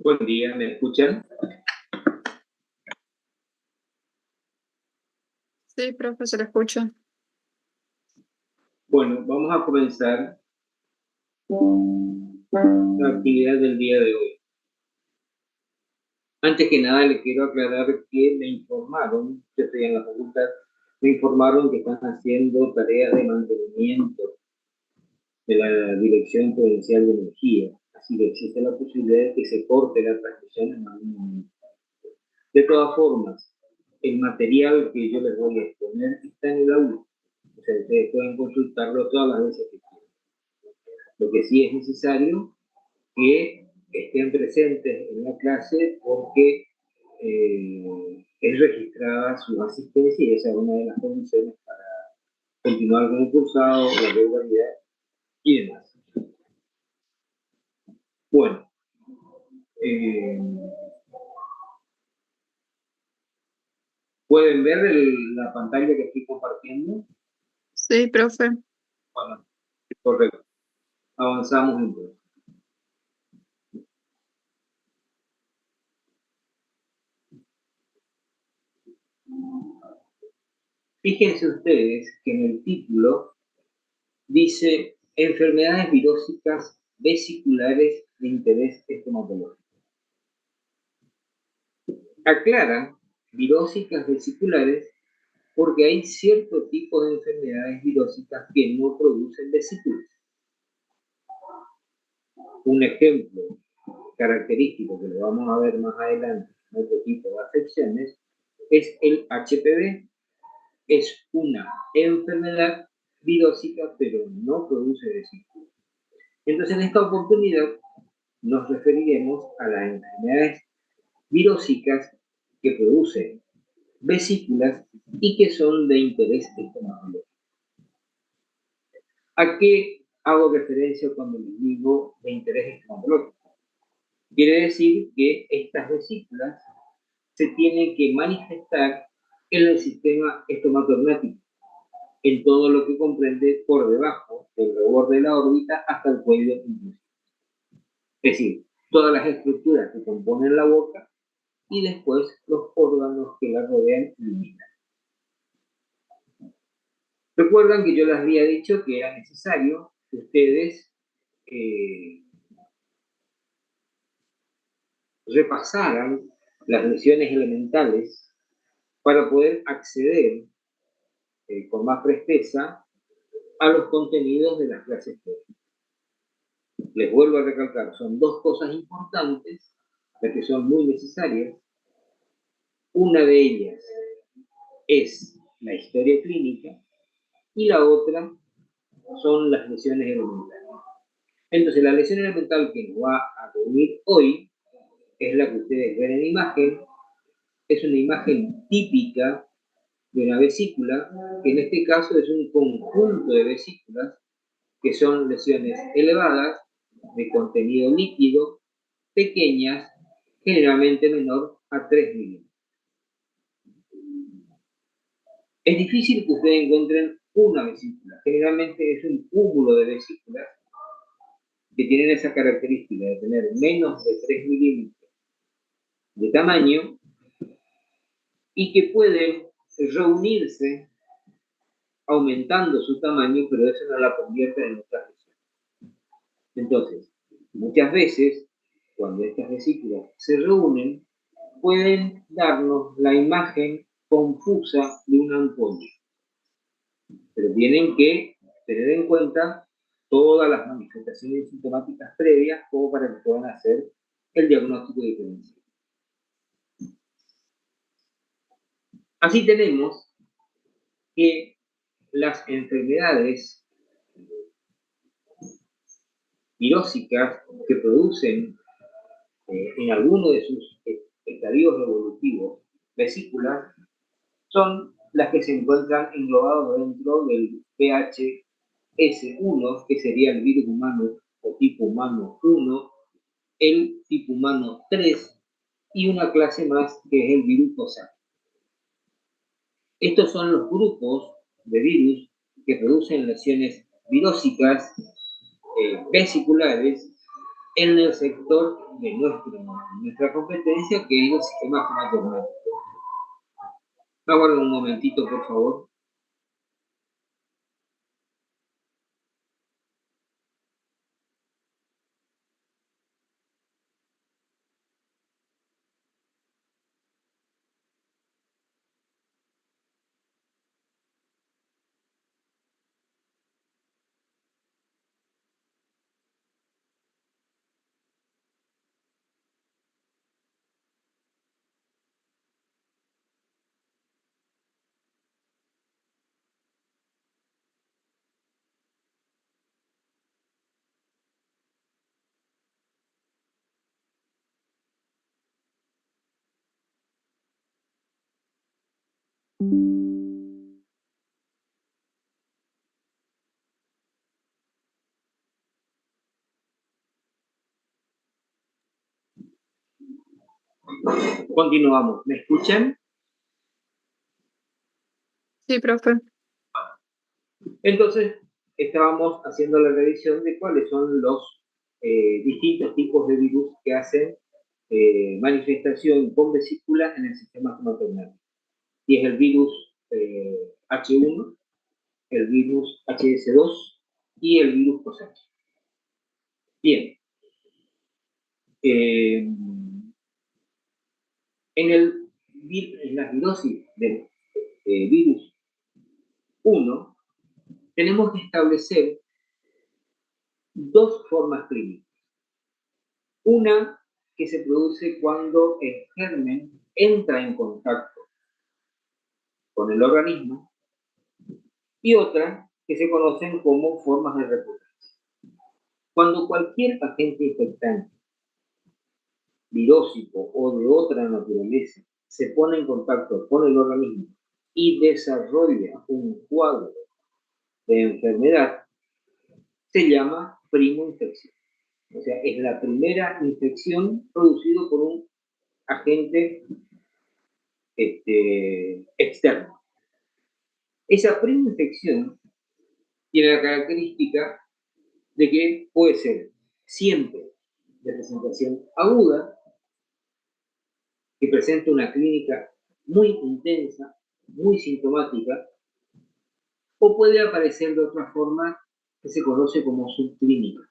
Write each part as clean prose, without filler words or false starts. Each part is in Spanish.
Buen día, ¿me escuchan? Sí, profe, se lo escucha. Bueno, vamos a comenzar la actividad del día de hoy. Antes que nada, le quiero aclarar que me informaron, yo estoy en la facultad, me informaron que están haciendo tareas de mantenimiento de la Dirección Provincial de Energía, así que existe la posibilidad de que se corte la transmisión en algún momento. De todas formas, el material que yo les voy a exponer está en el aula, o sea, ustedes pueden consultarlo todas las veces que quieran. Lo que sí es necesario que estén presentes en la clase porque es registrada su asistencia y esa es una de las condiciones para continuar con el cursado, la regularidad y demás. Bueno, ¿pueden ver la pantalla que estoy compartiendo? Sí, profe. Bueno, correcto. Avanzamos entonces. Fíjense ustedes que en el título dice enfermedades virósicas vesiculares de interés estomatológico. Aclaran virósicas vesiculares porque hay cierto tipo de enfermedades virósicas que no producen vesículas. Un ejemplo característico que lo vamos a ver más adelante en otro tipo de afecciones es el HPV. Es una enfermedad virósica, pero no produce vesículas. Entonces, en esta oportunidad nos referiremos a las enfermedades virósicas que producen vesículas y que son de interés estomatológico. ¿A qué hago referencia cuando les digo de interés estomatológico? Quiere decir que estas vesículas se tienen que manifestar en el sistema estomatognático, en todo lo que comprende por debajo del reborde de la órbita hasta el cuello inclusive. Es decir, todas las estructuras que componen la boca y después los órganos que la rodean y limitan. Recuerdan que yo les había dicho que era necesario que ustedes repasaran las lesiones elementales para poder acceder con más presteza a los contenidos de las clases teóricas. Les vuelvo a recalcar, son dos cosas importantes, las que son muy necesarias. Una de ellas es la historia clínica y la otra son las lesiones elementales. Entonces, la lesión elemental que nos va a reunir hoy es la que ustedes ven en imagen. Es una imagen típica de una vesícula, que en este caso es un conjunto de vesículas que son lesiones elevadas de contenido líquido, pequeñas, generalmente menor a 3 milímetros. Es difícil que ustedes encuentren una vesícula, generalmente es un cúmulo de vesículas que tienen esa característica de tener menos de 3 milímetros de tamaño y que pueden reunirse aumentando su tamaño, pero eso no la convierte en otra lesión. Entonces, muchas veces, cuando estas vesículas se reúnen, pueden darnos la imagen confusa de una ampolla. Pero tienen que tener en cuenta todas las manifestaciones sintomáticas previas como para que puedan hacer el diagnóstico diferencial. Así tenemos que las enfermedades virósicas que producen en alguno de sus estadios evolutivos vesículas son las que se encuentran englobados dentro del VHS1, que sería el virus humano o tipo humano 1, el tipo humano 3 y una clase más que es el virus COSAC. Estos son los grupos de virus que producen lesiones virósicas vesiculares en el sector de nuestra competencia, que es el sistema estomatognático. Aguarden un momentito, por favor. Continuamos. ¿Me escuchan? Sí, profe. Entonces, estábamos haciendo la revisión de cuáles son los distintos tipos de virus que hacen manifestación con vesícula en el sistema hematomático. Y es el virus H1, el virus HS2 y el virus COSACH. Bien. En la virosis del virus 1, tenemos que establecer dos formas clínicas. Una que se produce cuando el germen entra en contacto con el organismo y otra que se conocen como formas de recurrencia. Cuando cualquier agente infectante, virósico o de otra naturaleza, se pone en contacto con el organismo y desarrolla un cuadro de enfermedad, se llama primoinfección. O sea, es la primera infección producida por un agente externo. Esa primoinfección tiene la característica de que puede ser siempre de presentación aguda, que presenta una clínica muy intensa, muy sintomática, o puede aparecer de otra forma que se conoce como subclínica.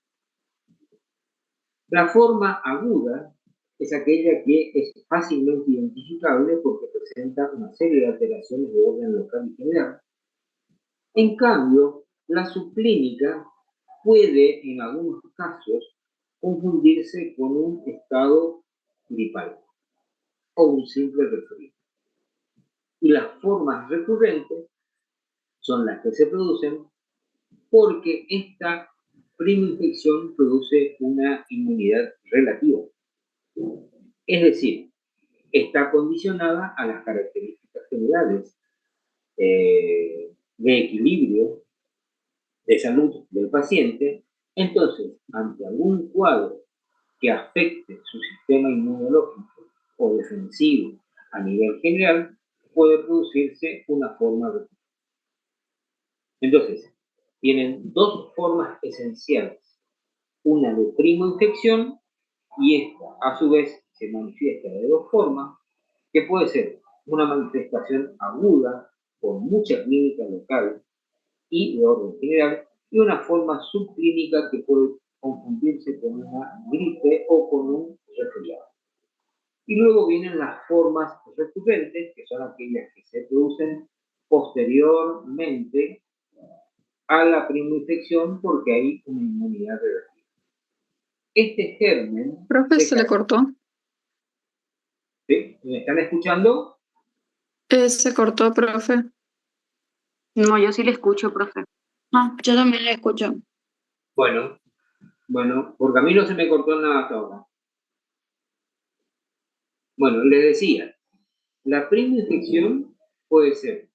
La forma aguda es aquella que es fácilmente identificable porque presenta una serie de alteraciones de orden local y general. En cambio, la subclínica puede, en algunos casos, confundirse con un estado gripal o un simple resfriado. Y las formas recurrentes son las que se producen porque esta primoinfección produce una inmunidad relativa. Es decir, está condicionada a las características generales de equilibrio de salud del paciente. Entonces, ante algún cuadro que afecte su sistema inmunológico o defensivo a nivel general, puede producirse una forma de... Entonces, tienen dos formas esenciales, una de primoinfección y esta, a su vez, se manifiesta de dos formas, que puede ser una manifestación aguda con mucha clínica local y de orden general, y una forma subclínica que puede confundirse con una gripe o con un resfriado. Y luego vienen las formas recurrentes, que son aquellas que se producen posteriormente a la primoinfección porque hay una inmunidad relativa. Este germen... Profe, se le cortó. ¿Sí? ¿Me están escuchando? Se cortó, profe. No, yo sí le escucho, profe. Ah, yo también le escucho. Bueno, porque a mí no se me cortó nada hasta ahora. Bueno, les decía, la primoinfección puede ser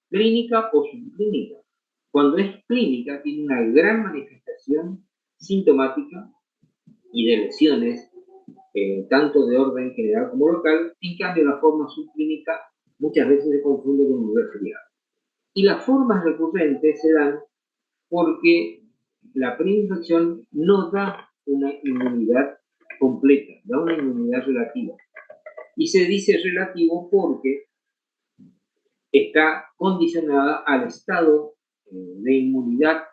clínica o subclínica. Cuando es clínica, tiene una gran manifestación sintomática y de lesiones, tanto de orden general como local. En cambio, la forma subclínica muchas veces se confunde con un resfriado. Y las formas recurrentes se dan porque la preinfección no da una inmunidad completa, da una inmunidad relativa. Y se dice relativo porque está condicionada al estado de inmunidad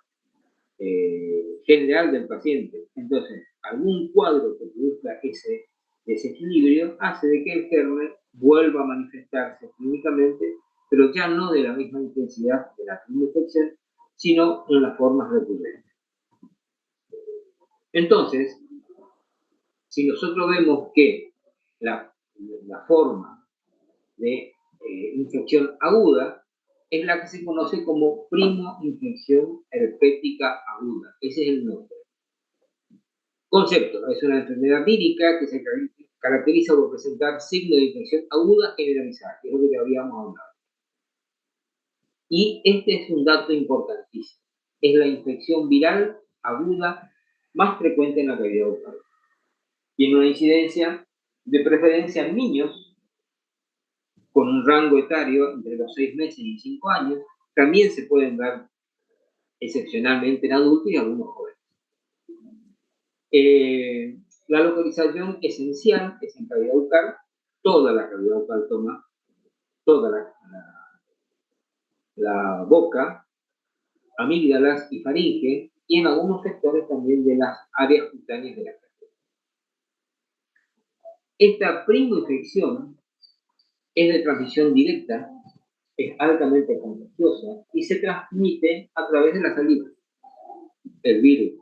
general del paciente. Entonces, algún cuadro que produzca ese desequilibrio hace de que el germen vuelva a manifestarse clínicamente, pero ya no de la misma intensidad de la primera infección, sino en las formas recurrentes. Entonces, si nosotros vemos que la forma de infección aguda es la que se conoce como primoinfección herpética aguda. Ese es el nombre. Concepto: es una enfermedad vírica que se caracteriza por presentar signos de infección aguda generalizada, que es lo que habíamos hablado. Y este es un dato importantísimo. Es la infección viral aguda más frecuente en la cavidad bucal. Tiene una incidencia de preferencia en niños, con un rango etario entre los 6 meses y 5 años. También se pueden dar excepcionalmente en adultos y algunos jóvenes. La localización esencial es en cavidad bucal. Toda la cavidad bucal toma toda la boca, amígdalas y faringe, y en algunos sectores también de las áreas cutáneas de la cara. Esta primoinfección es de transmisión directa, es altamente contagiosa y se transmite a través de la saliva. El virus,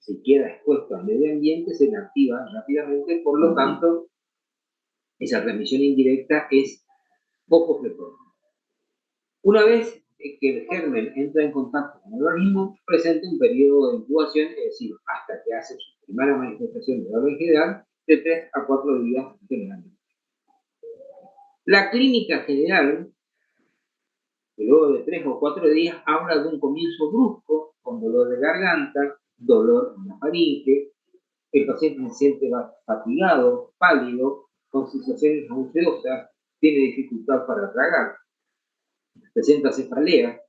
si queda expuesto al medio ambiente, se inactiva rápidamente, por lo tanto, esa transmisión indirecta es poco frecuente. Una vez que el germen entra en contacto con el organismo, presenta un periodo de incubación, es decir, hasta que hace su primera manifestación de orden general, de 3 a 4 días generalmente. La clínica general, que luego de 3 o 4 días, habla de un comienzo brusco, con dolor de garganta, dolor en la faringe, el paciente se siente fatigado, pálido, con sensaciones nauseosas, tiene dificultad para tragar, presenta cefalea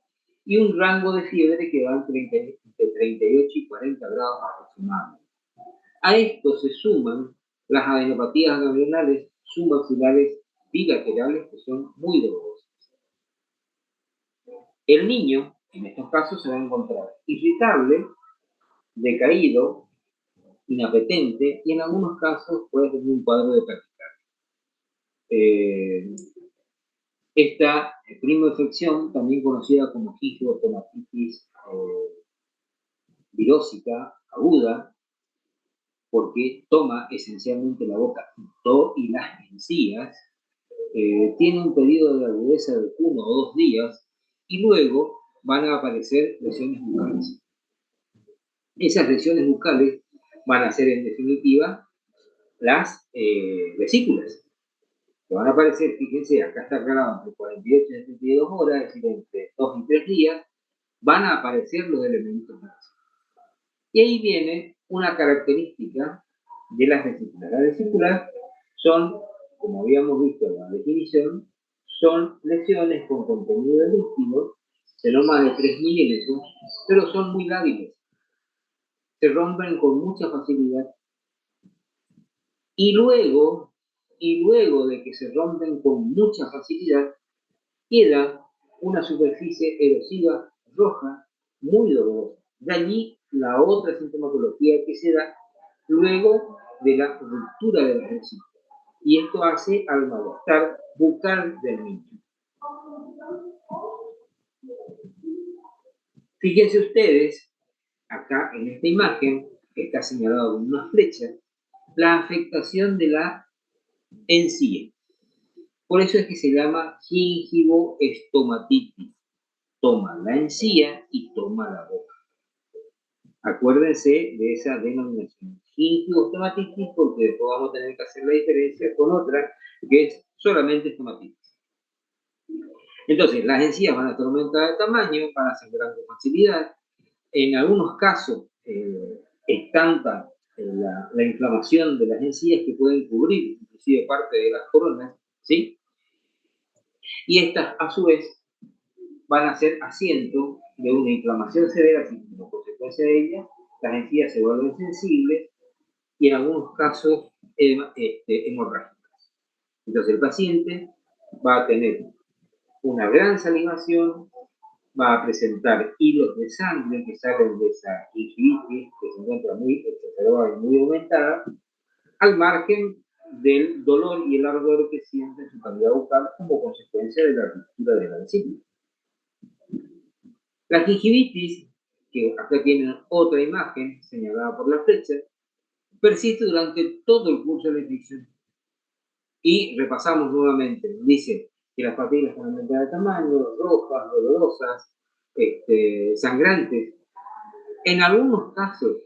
y un rango de fiebre que va entre 38 y 40 grados aproximadamente. A esto se suman las adenopatías ganglionales submaxilares bilaterales, que son muy dolorosas. El niño, en estos casos, se va a encontrar irritable, decaído, inapetente y en algunos casos puede tener un cuadro de taquicardia. Esta primoinfección, también conocida como gingivotomatitis virósica aguda, porque toma esencialmente la boca y las encías, tiene un periodo de agudeza de 1 o 2 días y luego van a aparecer lesiones bucales. Esas lesiones bucales van a ser, en definitiva, las vesículas, que van a aparecer, fíjense, acá está aclarado, entre 48 y 72 horas, es decir, entre 2 y 3 días, van a aparecer los elementos básicos. Y ahí viene una característica de las vesículas. Las vesículas son, como habíamos visto en la definición, son lesiones con contenido de líquido de no más de 3 milímetros, pero son muy lábiles. Se rompen con mucha facilidad. Y luego de que se rompen con mucha facilidad, queda una superficie erosiva roja muy dolorosa. De allí la otra sintomatología que se da luego de la ruptura de la vesícula. Y esto hace al malestar bucal del niño. Fíjense ustedes, acá en esta imagen, que está señalado con una flecha, la afectación de la encía. Por eso es que se llama gingivoestomatitis. Toma la encía y toma la boca. Acuérdense de esa denominación. Gingivoestomatitis, porque después vamos a tener que hacer la diferencia con otra, que es solamente estomatitis. Entonces, las encías van a estar aumentadas de tamaño, van a sangrar con facilidad. En algunos casos, es tanta la inflamación de las encías que pueden cubrir inclusive parte de las coronas, ¿sí? Y estas, a su vez, van a ser asiento de una inflamación severa, así que como consecuencia de ella, las encías se vuelven sensibles y en algunos casos hemorrágicas. Entonces el paciente va a tener una gran salivación, va a presentar hilos de sangre que salen de esa gingivitis que se encuentra muy exacerbada y muy aumentada, al margen del dolor y el ardor que siente en su cavidad bucal como consecuencia de la ruptura de la vesícula. La gingivitis, que acá tienen otra imagen señalada por la flecha, persiste durante todo el curso de la infección. Y repasamos nuevamente, dice que las papilas están aumentadas de tamaño, rojas, dolorosas, sangrantes. En algunos casos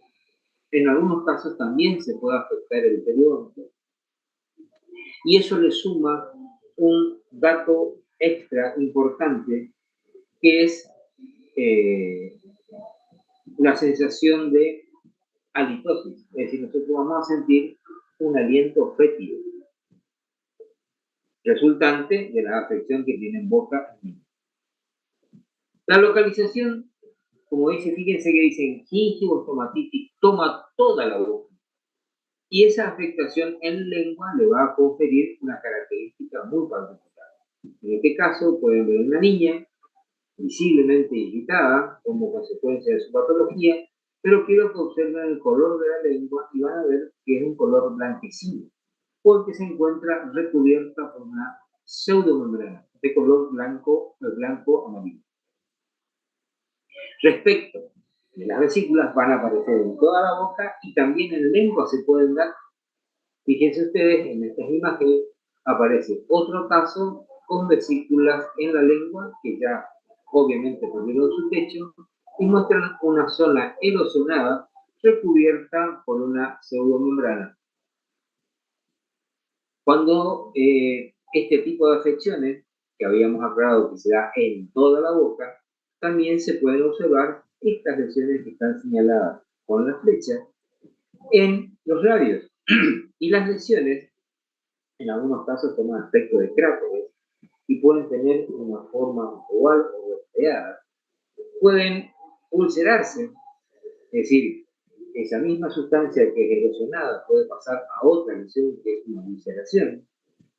también se puede afectar el periódico. Y eso le suma un dato extra importante, que es la sensación de halitosis. Es decir, nosotros vamos a sentir un aliento fétido. resultante de la afección que tiene en boca el niño. La localización, como dice, fíjense que dicen gingivoestomatitis, toma toda la boca. Y esa afectación en lengua le va a conferir una característica muy particular. En este caso pueden ver una niña visiblemente irritada como consecuencia de su patología, pero quiero que observen el color de la lengua y van a ver que es un color blanquecino, porque se encuentra recubierta por una pseudomembrana de color blanco amarillo. Respecto de las vesículas, van a aparecer en toda la boca y también en lengua se pueden dar. Fíjense ustedes, en estas imágenes aparece otro caso con vesículas en la lengua que ya obviamente perdieron su techo y muestran una zona erosionada recubierta por una pseudomembrana. Cuando este tipo de afecciones, que habíamos aclarado que se da en toda la boca, también se pueden observar estas lesiones que están señaladas con la flecha en los labios. Y las lesiones, en algunos casos, toman aspecto de cráteres y pueden tener una forma oval o golpeada. Pueden ulcerarse, es decir, esa misma sustancia que es erosionada puede pasar a otra lesión que es una ulceración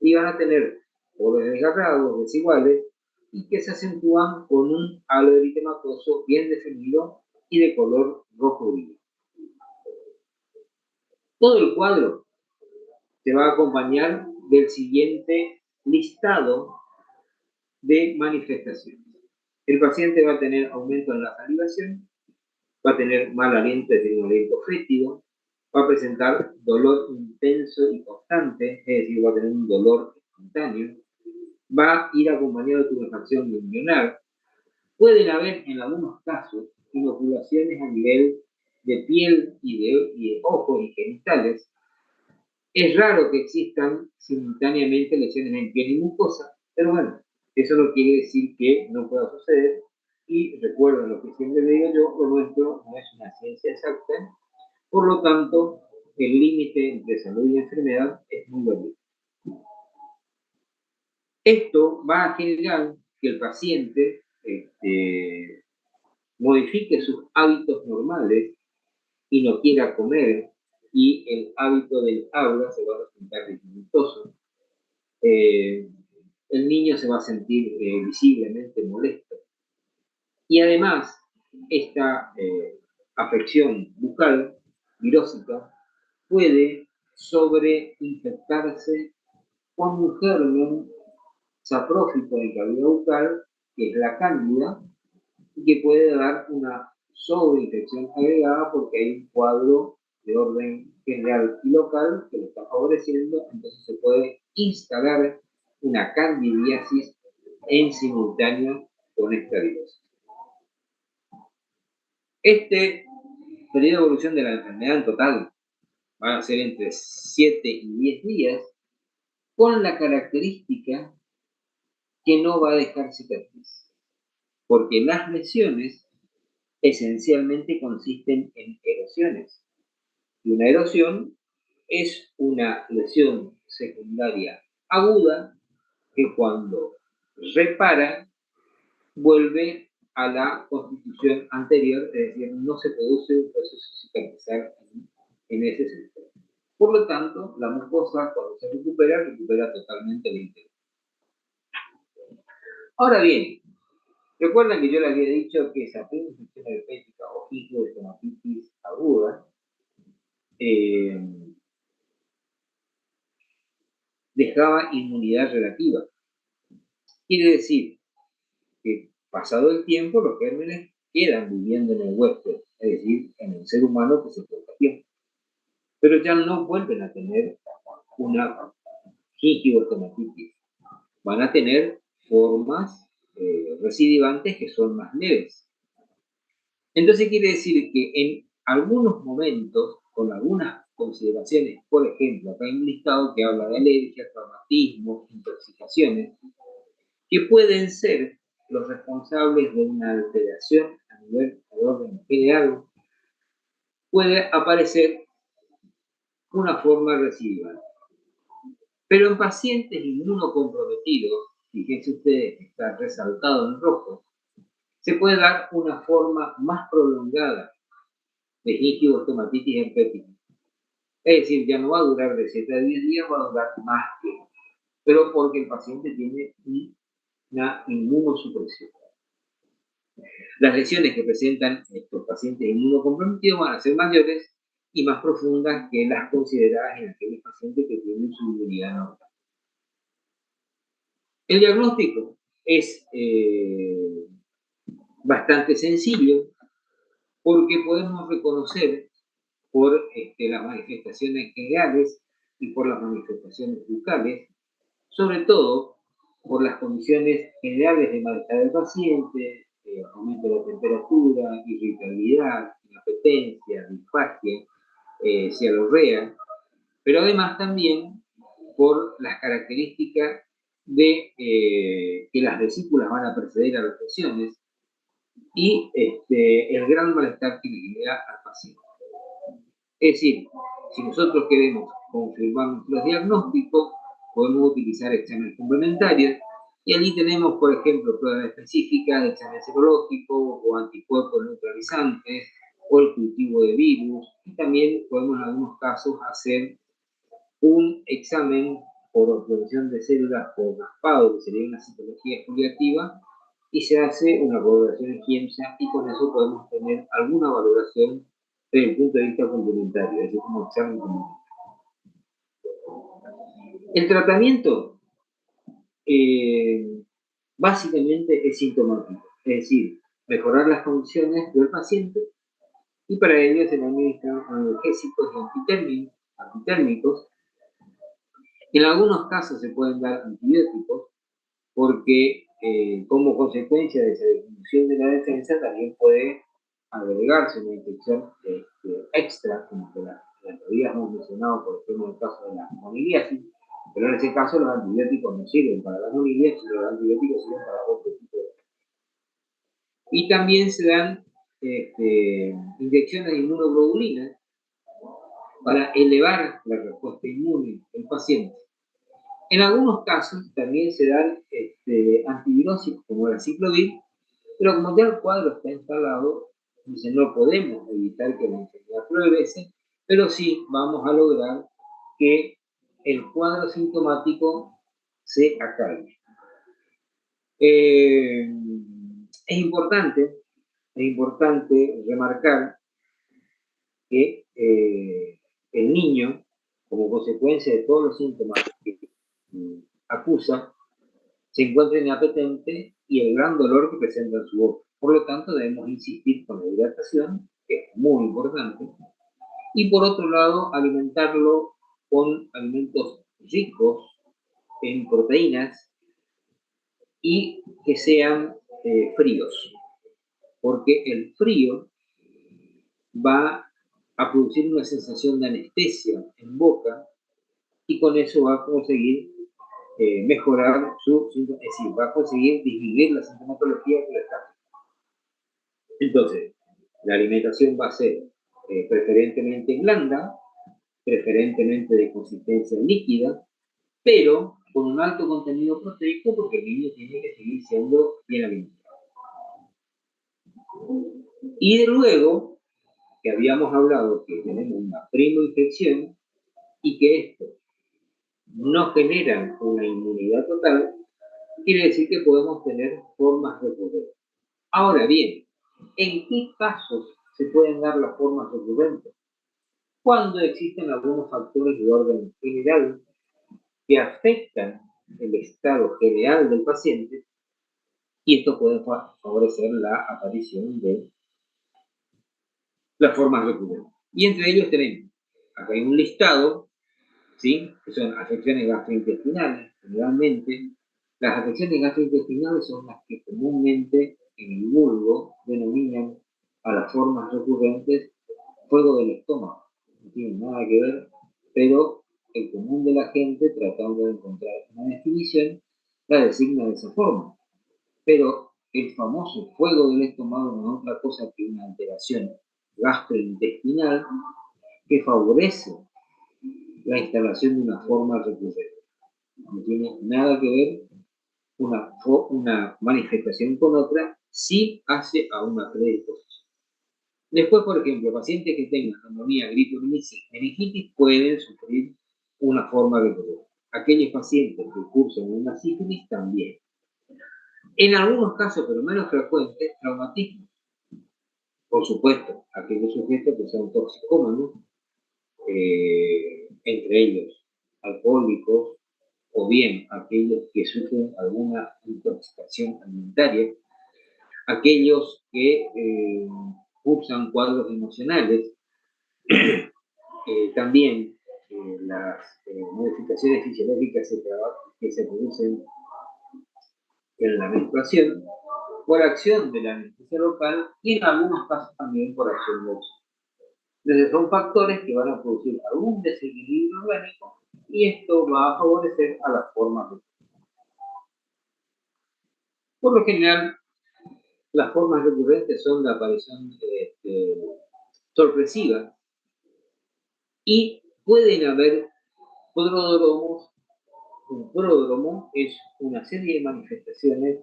y van a tener bordes desgarrados, desiguales y que se acentúan con un halo eritematoso bien definido y de color rojo vivo. Todo el cuadro se va a acompañar del siguiente listado de manifestaciones. El paciente va a tener aumento en la salivación, va a tener mal aliento, es decir, un aliento fétido, va a presentar dolor intenso y constante, es decir, va a tener un dolor espontáneo, va a ir acompañado de tumefacción ganglionar. Pueden haber, en algunos casos, inoculaciones a nivel de piel y de ojos y genitales. Es raro que existan simultáneamente lesiones en piel y mucosa, pero bueno, eso no quiere decir que no pueda suceder. Y recuerden lo que siempre digo yo, lo nuestro no es una ciencia exacta, por lo tanto, el límite entre salud y enfermedad es muy variable. Esto va a generar que el paciente modifique sus hábitos normales y no quiera comer, y el hábito del habla se va a resultar dificultoso. El niño se va a sentir visiblemente molesto. Y además, esta afección bucal, virósica, puede sobreinfectarse con un germen saprófito de cavidad bucal, que es la cándida, y que puede dar una sobreinfección agregada porque hay un cuadro de orden general y local que lo está favoreciendo, entonces se puede instalar una candidiasis en simultáneo con esta virosis. Este periodo de evolución de la enfermedad en total van a ser entre 7 y 10 días, con la característica que no va a dejar cicatriz, porque las lesiones esencialmente consisten en erosiones. Y una erosión es una lesión secundaria aguda que cuando repara vuelve a la constitución anterior, es decir, no se produce un proceso cicatrizal en ese sector. Por lo tanto, la mucosa cuando se recupera totalmente el interior. Ahora bien, recuerdan que yo les había dicho que esa infección herpética o gingivoestomatitis aguda dejaba inmunidad relativa. Quiere decir que pasado el tiempo los gérmenes quedan viviendo en el huésped, es decir, en el ser humano que se contagió. Pero ya no vuelven a tener una gingivoestomatitis. Van a tener formas recidivantes que son más leves. Entonces quiere decir que en algunos momentos, con algunas consideraciones, por ejemplo, acá hay un listado que habla de alergias, traumatismos, intoxicaciones, que pueden ser los responsables de una alteración a nivel de orden general, puede aparecer una forma recidivante. Pero en pacientes inmunocomprometidos, fíjense ustedes que está resaltado en rojo, se puede dar una forma más prolongada de gingivoestomatitis herpética. Es decir, ya no va a durar de 7 a 10 días, va a durar más tiempo. Pero porque el paciente tiene una inmunosupresión. Las lesiones que presentan estos pacientes inmunocomprometidos van a ser mayores y más profundas que las consideradas en aquellos pacientes que tienen su inmunidad normal. El diagnóstico es bastante sencillo porque podemos reconocer por las manifestaciones generales y por las manifestaciones bucales, sobre todo por las condiciones generales de malestar del paciente, aumento de la temperatura, irritabilidad, inapetencia, disfagia, cialorrea, pero además también por las características de que las vesículas van a preceder a las lesiones y el gran malestar que le genera al paciente. Es decir, si nosotros queremos confirmar nuestros diagnósticos, podemos utilizar exámenes complementarios y allí tenemos, por ejemplo, pruebas específicas de examen serológico o anticuerpos neutralizantes o el cultivo de virus, y también podemos en algunos casos hacer un examen por obtención de células por raspado, que sería una citología exfoliativa, y se hace una valoración en GIEMSA y con eso podemos tener alguna valoración desde el punto de vista complementario, es decir, como examen complementario. El tratamiento básicamente es sintomático, es decir, mejorar las condiciones del paciente y para ello se le administran analgésicos y antitérmicos. En algunos casos se pueden dar antibióticos porque como consecuencia de esa disminución de la defensa también puede agregarse una infección extra, como que la habíamos mencionado, por ejemplo, en el caso de la moniliasis, pero en ese caso los antibióticos no sirven para la moniliasis, los antibióticos sirven para otro tipo de enfermedades. Y también se dan inyecciones de inmunoglobulinas para elevar la respuesta inmune del paciente. En algunos casos también se dan antiviróticos como la ciclovir, pero como ya el cuadro está instalado, dice, no podemos evitar que la enfermedad progrese, pero sí vamos a lograr que el cuadro sintomático se acalme. Es importante remarcar que el niño, como consecuencia de todos los síntomas que acusa, se encuentra inapetente y el gran dolor que presenta en su boca. Por lo tanto, debemos insistir con la hidratación, que es muy importante, y por otro lado, alimentarlo con alimentos ricos en proteínas y que sean fríos, porque el frío va a producir una sensación de anestesia en boca y con eso va a conseguir mejorar es decir, va a conseguir disminuir la sintomatología que le está. Entonces, la alimentación va a ser preferentemente blanda, preferentemente de consistencia líquida, pero con un alto contenido proteico porque el niño tiene que seguir siendo bien alimentado. Y de luego, que habíamos hablado que tenemos una primoinfección y que esto no genera una inmunidad total, quiere decir que podemos tener formas recurrentes. Ahora bien, ¿en qué casos se pueden dar las formas recurrentes? Cuando existen algunos factores de orden general que afectan el estado general del paciente y esto puede favorecer la aparición de las formas recurrentes. Y entre ellos tenemos, acá hay un listado, ¿sí? Que son afecciones gastrointestinales. Generalmente, las afecciones gastrointestinales son las que comúnmente en el vulgo denominan a las formas recurrentes fuego del estómago. No tiene nada que ver, pero el común de la gente, tratando de encontrar una definición, la designa de esa forma. Pero el famoso fuego del estómago no es otra cosa que una alteración gastrointestinal que favorece la instalación de una forma recurrente. No tiene nada que ver una manifestación con otra, sí hace a una predisposición. Después, por ejemplo, pacientes que tengan neumonía, gripe, meningitis pueden sufrir una forma recurrente. Aquellos pacientes que cursan una sífilis también. En algunos casos, pero menos frecuentes, traumatismo. Por supuesto, aquellos sujetos que son toxicómanos, entre ellos alcohólicos, o bien aquellos que sufren alguna intoxicación alimentaria, aquellos que cursan cuadros emocionales, también las modificaciones fisiológicas que se producen en la menstruación por acción de la anestesia local y en algunos casos también por acción de oxígeno. Entonces son factores que van a producir algún desequilibrio orgánico y esto va a favorecer a las formas recurrentes. Por lo general, las formas recurrentes son la aparición sorpresiva y pueden haber prodromos. Un pródromo es una serie de manifestaciones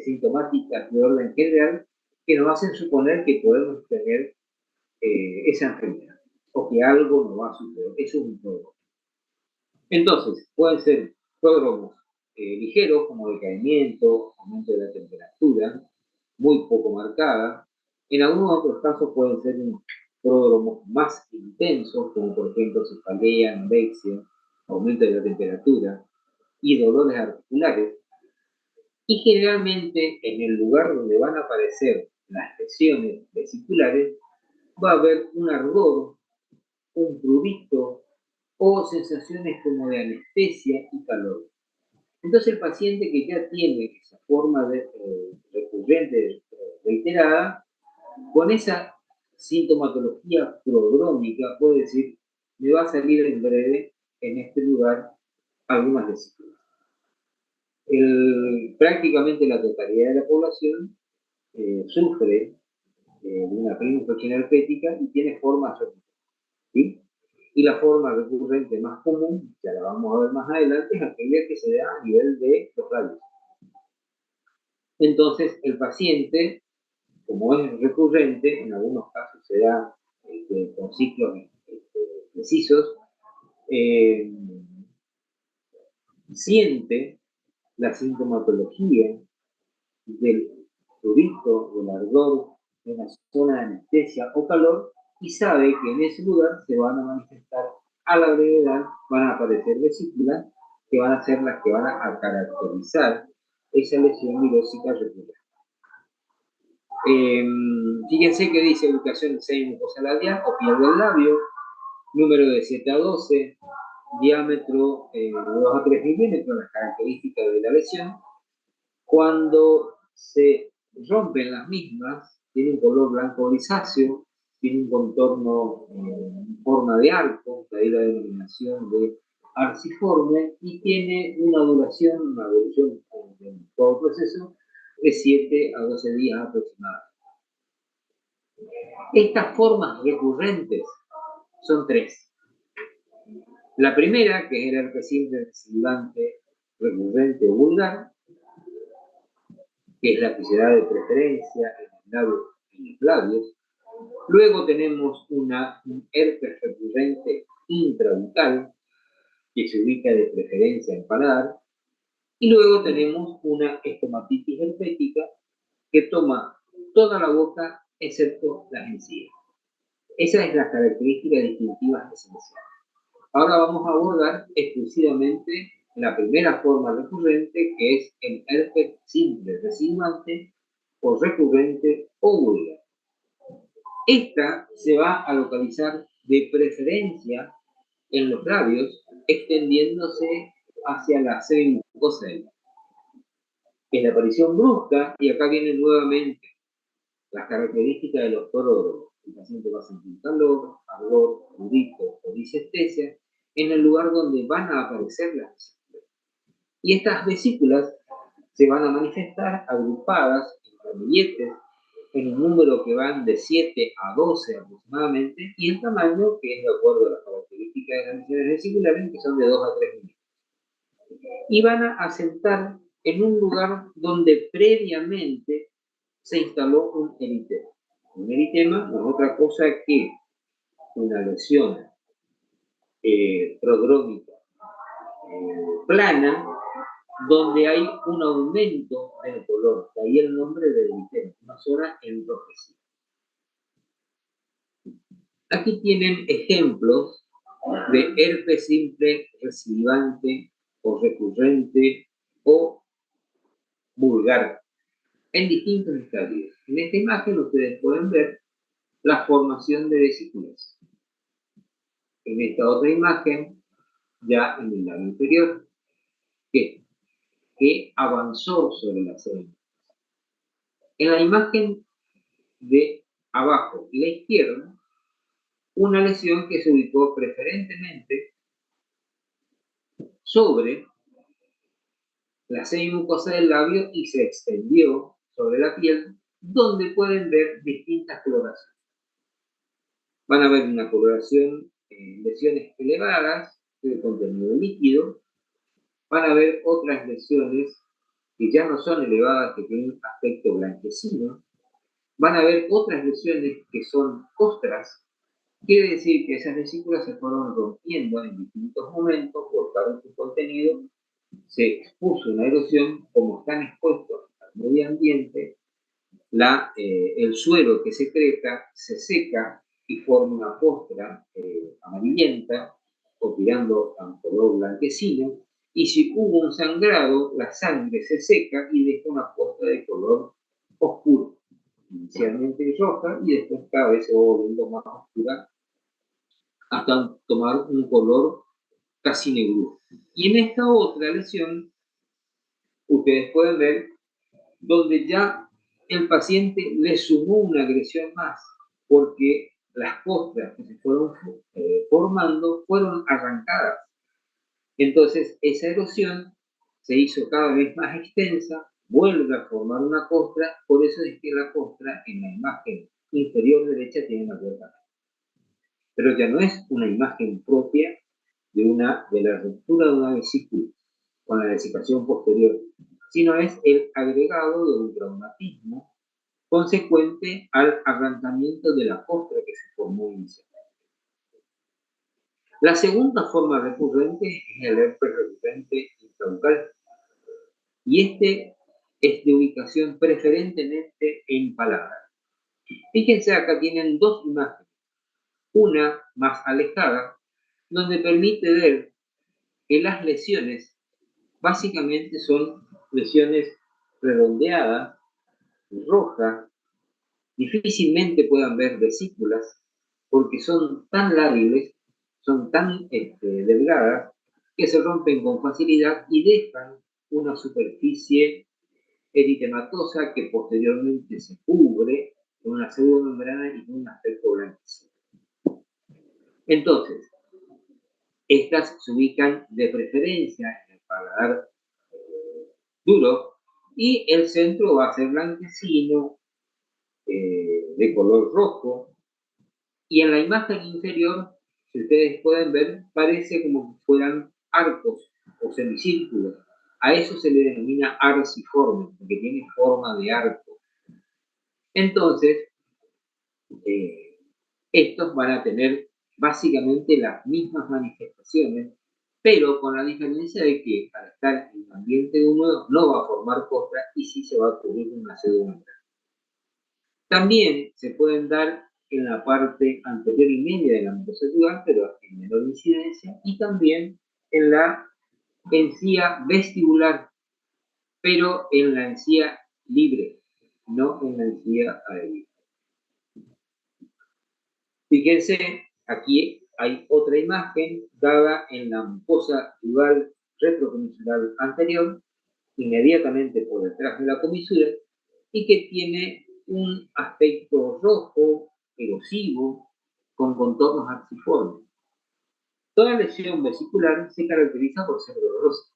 sintomáticas de orden general que nos hacen suponer que podemos tener esa enfermedad o que algo nos va a suceder. Eso es un pródromo. Entonces, pueden ser pródromos ligeros, como decaimiento, aumento de la temperatura, muy poco marcada. En algunos otros casos pueden ser pródromos más intensos, como por ejemplo cefalea, anorexia, aumento de la temperatura y dolores articulares. Y generalmente en el lugar donde van a aparecer las lesiones vesiculares va a haber un ardor, un prurito o sensaciones como de anestesia y calor. Entonces el paciente que ya tiene esa forma recurrente reiterada, con esa sintomatología prodrómica, puede decir, me va a salir en breve en este lugar algunas vesículas. Prácticamente la totalidad de la población sufre de una infección herpética y tiene formas recurrentes, ¿sí? Y la forma recurrente más común, ya la vamos a ver más adelante, es aquella que se da a nivel de los labios. Entonces, el paciente, como es recurrente, en algunos casos se da con ciclos precisos, siente la sintomatología del prurito, del ardor, de una zona de anestesia o calor, y sabe que en ese lugar se van a manifestar a la brevedad, van a aparecer vesículas que van a ser las que van a caracterizar esa lesión virósica recurrente. Fíjense que dice ubicación de seno mucosa-labial o piel del labio, número de 7 a 12, diámetro de 2 a 3 milímetros, las características de la lesión. Cuando se rompen las mismas, tiene un color blanco grisáceo, tiene un contorno en forma de arco, de ahí la denominación de arciforme, y tiene una evolución en todo el proceso de 7 a 12 días aproximadamente. Estas formas recurrentes son 3. La primera, que es el herpes simple recidivante recurrente o vulgar, que es la que se da de preferencia en los labios. Luego tenemos un herpes recurrente intrabucal, que se ubica de preferencia en paladar. Y luego tenemos una estomatitis herpética, que toma toda la boca excepto las encías. Esa es la característica distintiva esencial. Ahora vamos a abordar exclusivamente la primera forma recurrente, que es el herpes simple recidivante o recurrente o vulgar. Esta se va a localizar de preferencia en los labios, extendiéndose hacia la semimucosa del labio. Es la aparición brusca, y acá vienen nuevamente las características de los pródromos. El paciente va a sentir calor, ardor, prurito o disestesia en el lugar donde van a aparecer las vesículas. Y estas vesículas se van a manifestar agrupadas en ramilletes en un número que van de 7 a 12 aproximadamente, y el tamaño que es de acuerdo a las características de las lesiones vesiculares, que son de 2 a 3 milímetros. y van a asentar en un lugar donde previamente se instaló un eritema. Un eritema no es otra cosa que una lesión prodrómica plana, donde hay un aumento del color, de ahí el nombre del eritema, una zona enrojecida. Aquí tienen ejemplos de herpes simple recidivante o recurrente o vulgar en distintos estadios. En esta imagen ustedes pueden ver la formación de vesículas. En esta otra imagen, ya en el lado inferior, que avanzó sobre la célula. En la imagen de abajo, la izquierda, una lesión que se ubicó preferentemente sobre la semimucosa del labio y se extendió sobre la piel, donde pueden ver distintas coloraciones. Van a ver una coloración en lesiones elevadas de contenido líquido. Van a ver otras lesiones que ya no son elevadas, que tienen aspecto blanquecino. Van a ver otras lesiones que son costras. Quiere decir que esas vesículas se fueron rompiendo en distintos momentos por causa de su contenido. Se expuso una erosión, como están expuestos al medio ambiente, el suelo que secreta se seca y forma una costra amarillenta o tirando a un color blanquecino, y si hubo un sangrado, la sangre se seca y deja una costra de color oscuro, inicialmente roja y después cada vez se va volviendo más oscura hasta tomar un color casi negro. Y en esta otra lesión, ustedes pueden ver donde ya el paciente le sumó una agresión más, porque las costras que se fueron formando fueron arrancadas. Entonces, esa erosión se hizo cada vez más extensa, vuelve a formar una costra, por eso es que la costra en la imagen inferior derecha tiene mayor tamaño. Pero ya no es una imagen propia de la ruptura de una vesícula con la desicación posterior, sino es el agregado de un traumatismo consecuente al arrancamiento de la costra que se formó inicialmente. La segunda forma recurrente es el herpes recurrente intrabucal, y este es de ubicación preferentemente en paladar. Fíjense, acá tienen dos imágenes, una más alejada, donde permite ver que las lesiones básicamente son lesiones redondeadas, rojas, difícilmente puedan ver vesículas, porque son tan lábiles, son tan delgadas, que se rompen con facilidad y dejan una superficie eritematosa que posteriormente se cubre con una pseudomembrana y con un aspecto blanquecino. Entonces, estas se ubican de preferencia en el paladar duro y el centro va a ser blanquecino, de color rojo, y en la imagen inferior, si ustedes pueden ver, parece como si fueran arcos o semicírculos. A eso se le denomina arciforme, porque tiene forma de arco. Entonces, estos van a tener básicamente las mismas manifestaciones, pero con la diferencia de que al estar en un ambiente húmedo no va a formar costra y sí se va a cubrir con una pseudomembrana. También se pueden dar en la parte anterior y media de la mucosa yugal, pero en menor incidencia, y también en la encía vestibular, pero en la encía libre, no en la encía adherida. Fíjense, aquí hay otra imagen dada en la mucosa yugal retrocomisural anterior, inmediatamente por detrás de la comisura, y que tiene un aspecto rojo, erosivo, con contornos arciformes. Toda lesión vesicular se caracteriza por ser dolorosa,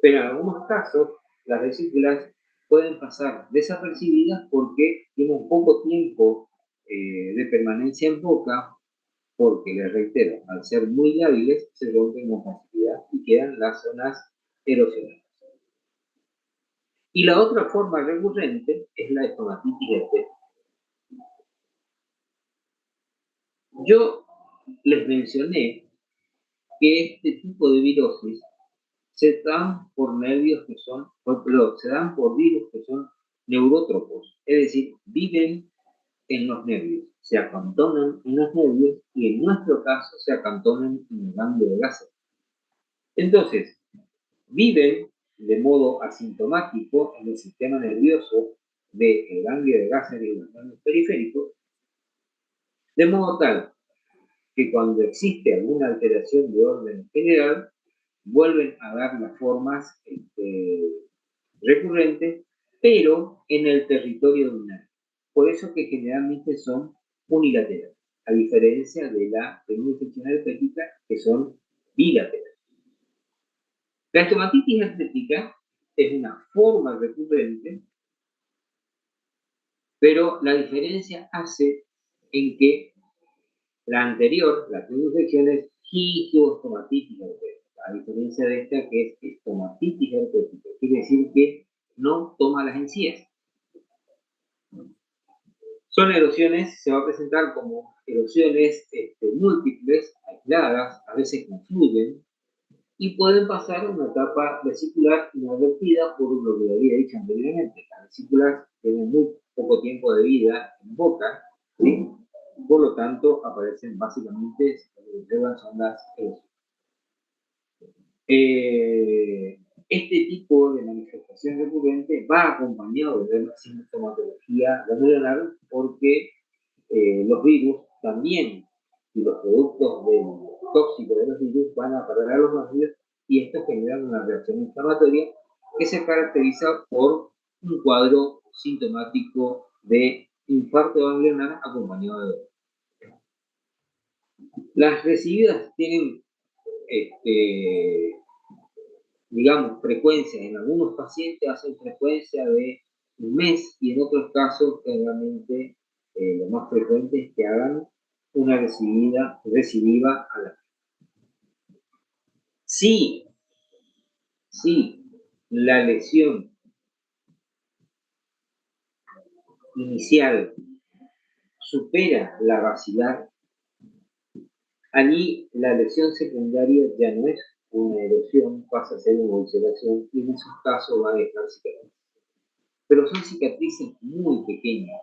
pero en algunos casos las vesículas pueden pasar desapercibidas porque tienen poco tiempo de permanencia en boca, porque, les reitero, al ser muy lábiles se rompen con facilidad y quedan las zonas erosionales. Y la otra forma recurrente es la estomatitis herpética. Yo les mencioné que este tipo de virosis se dan por nervios que son, perdón, se dan por virus que son neurotropos, es decir, viven en los nervios, se acantonan en los nervios y en nuestro caso se acantonan en el ganglio de Gaser. Entonces, viven de modo asintomático en el sistema nervioso del ganglio de Gaser y los nervios periféricos, de modo tal que cuando existe alguna alteración de orden general, vuelven a dar las formas recurrentes, pero en el territorio de un nervio. Por eso que generalmente son unilaterales, a diferencia de la infección herpética, que son bilaterales. La estomatitis herpética es una forma recurrente, pero la diferencia hace en que la anterior, la infección, es gingioestomatitis herpética, a diferencia de esta que es estomatitis herpética. Quiere decir que no toma las encías. Son erosiones, se va a presentar como erosiones múltiples, aisladas, a veces confluyen, y pueden pasar a una etapa vesicular inadvertida por lo que había dicho anteriormente. Las vesículas tienen muy poco tiempo de vida en boca, ¿sí? Por lo tanto aparecen básicamente, son las erosiones. Este tipo de manifestación recurrente va acompañado de una sintomatología ganglionar porque los virus también y los productos tóxicos de los virus van a parar a los ganglios y esto genera una reacción inflamatoria que se caracteriza por un cuadro sintomático de infarto ganglionar acompañado de dolor. Las recibidas tienen digamos, frecuencia. En algunos pacientes hacen frecuencia de un mes y en otros casos, generalmente, lo más frecuente es que hagan una recidiva al año. Si la lesión inicial supera la basilar, allí la lesión secundaria ya no es una erosión, pasa a ser una ulceración y en esos casos va a dejar cicatrices. Pero son cicatrices muy pequeñas,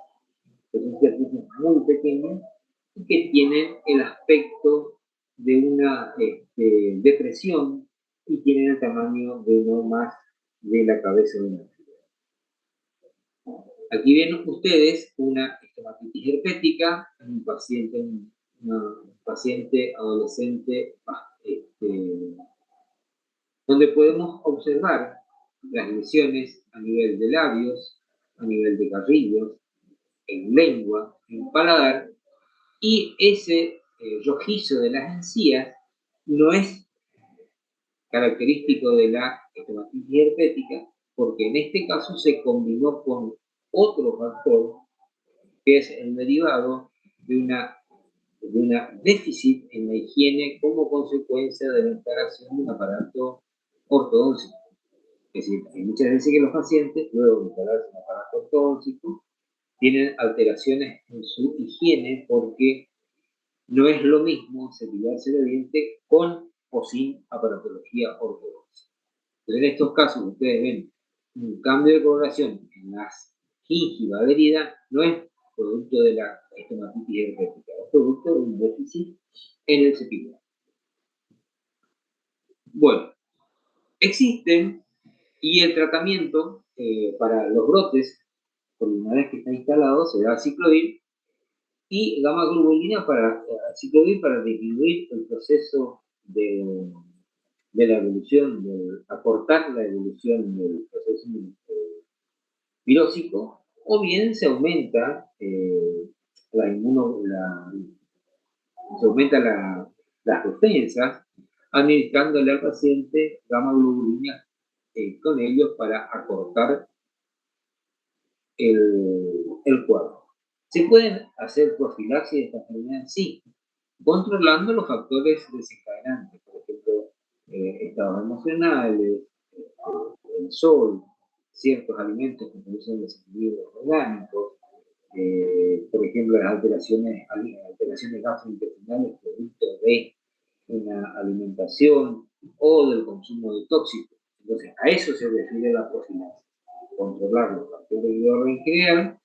y que tienen el aspecto de una depresión y tienen el tamaño de no más de la cabeza de una figura. Aquí ven ustedes una estomatitis herpética en un paciente adolescente donde podemos observar las lesiones a nivel de labios, a nivel de carrillos, en lengua, en paladar, y ese rojizo de las encías no es característico de la estomatitis herpética, porque en este caso se combinó con otro factor, que es el derivado de una déficit en la higiene como consecuencia de la instalación de un aparato ortodóntico. Es decir, hay muchas veces que los pacientes, luego de instalarse un aparato ortodóntico, tienen alteraciones en su higiene porque no es lo mismo cepillarse el diente con o sin aparatología ortodoxa. Entonces, en estos casos, ustedes ven un cambio de coloración en las gingivas de herida, no es producto de la estomatitis herpética, es producto de un déficit en el cepillado. Bueno, existen, y el tratamiento para los brotes, por una vez que está instalado, se da ciclovir y gamma globulina para disminuir el proceso de la evolución, de acortar la evolución del proceso virósico, o bien se aumenta las defensas administrándole al paciente gamma globulina con ellos para acortar el cuadro. ¿Se pueden hacer profilaxis de esta enfermedad? Sí, controlando los factores desencadenantes, por ejemplo, estados emocionales, el sol, ciertos alimentos que producen desequilibrios orgánicos, por ejemplo, las alteraciones gastrointestinales producto de una alimentación o del consumo de tóxicos. Entonces, a eso se refiere la profilaxis, controlar los factores de orden general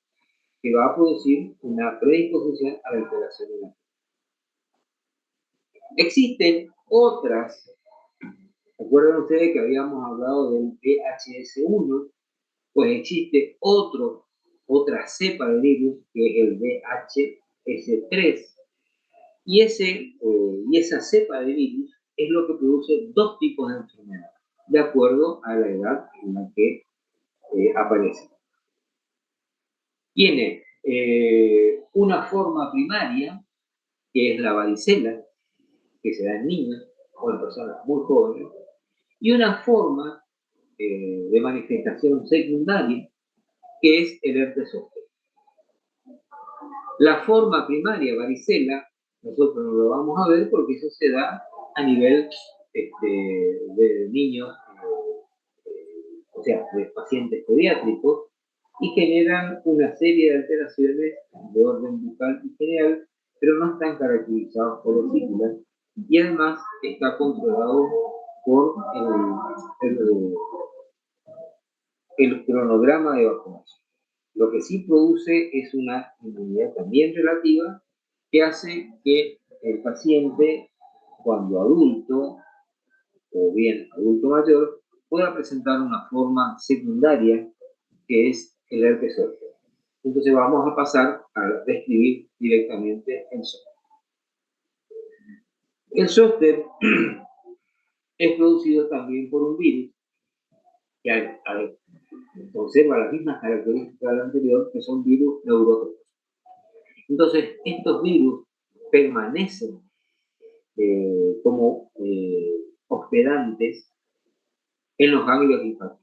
que va a producir una predisposición a la alteración de la. Existen otras, ¿recuerdan ustedes que habíamos hablado del VHS1? Pues existe otra cepa de virus que es el VHS3 y esa cepa de virus es lo que produce dos tipos de enfermedades de acuerdo a la edad en la que aparece. Tiene una forma primaria que es la varicela, que se da en niños o en personas muy jóvenes, y una forma de manifestación secundaria que es el herpes zóster. La forma primaria, varicela, nosotros no lo vamos a ver porque eso se da a nivel de niños, o sea, de pacientes pediátricos, y generan una serie de alteraciones de orden bucal y general, pero no están caracterizados por vesículas, y además está controlado por el cronograma de vacunación. Lo que sí produce es una inmunidad también relativa que hace que el paciente, cuando adulto o bien adulto mayor, pueda presentar una forma secundaria que es el herpes zóster. Entonces vamos a pasar a describir directamente el zóster. El zóster es producido también por un virus que conserva las mismas características del anterior, que son virus neuróticos. Entonces, estos virus permanecen como hospedantes en los ganglios linfáticos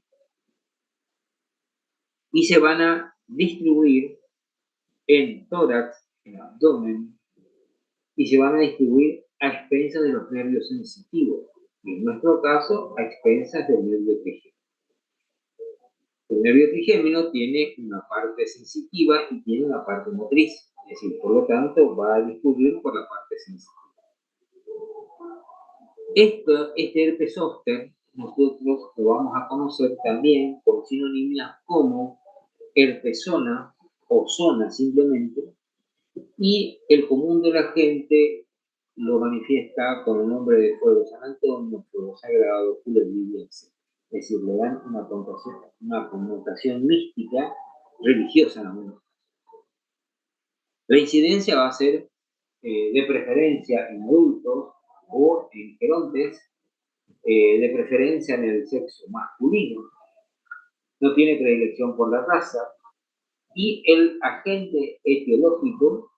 y se van a distribuir en tórax, en abdomen, y se van a distribuir a expensas de los nervios sensitivos, y en nuestro caso, a expensas del nervio trigémino. El nervio trigémino tiene una parte sensitiva y tiene una parte motriz, es decir, por lo tanto, va a discurrir por la parte sensitiva. Este herpes zóster nosotros lo vamos a conocer también por sinonimias como herpesona o zona simplemente, y el común de la gente lo manifiesta con el nombre de fuego San Antonio, fuego sagrado, culebrilla, etc. Es decir, le dan una connotación mística, religiosa en algunos casos. La incidencia va a ser de preferencia en adultos o en gerontes, de preferencia en el sexo masculino, no tiene predilección por la raza, y el agente etiológico,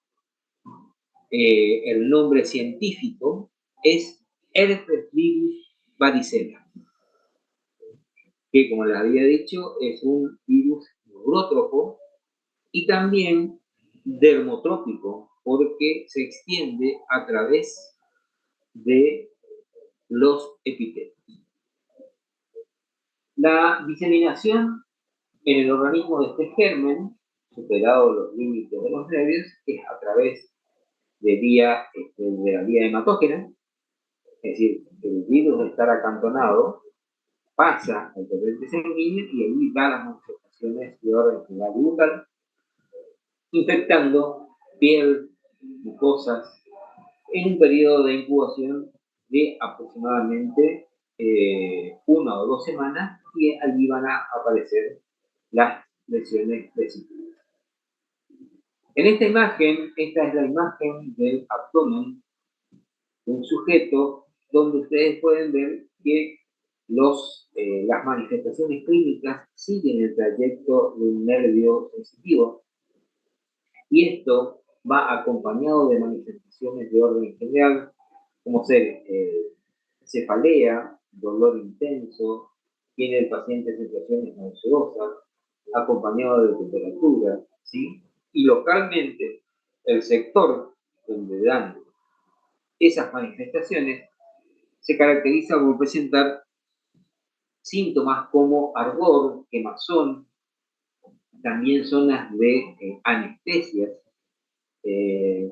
el nombre científico, es herpes virus varicela, que como les había dicho es un virus neurótropo y también dermotrópico, porque se extiende a través de los epitelios. La diseminación en el organismo de este germen, superado los límites de los nervios, es a través de la vía hematógena, es decir, el virus de estar acantonado pasa al torrente sanguíneo y ahí da las manifestaciones de orden general y bucal, infectando piel, mucosas, en un periodo de incubación de aproximadamente 1 o 2 semanas, y allí van a aparecer las lesiones vesiculares. En esta imagen, esta es la imagen del abdomen de un sujeto donde ustedes pueden ver que las manifestaciones clínicas siguen el trayecto de un nervio sensitivo, y esto va acompañado de manifestaciones de orden general, como ser cefalea, dolor intenso, tiene el paciente sensaciones nauseosas, acompañado de temperatura, ¿sí? Y localmente, el sector donde dan esas manifestaciones se caracteriza por presentar síntomas como ardor, quemazón, también zonas de anestesias,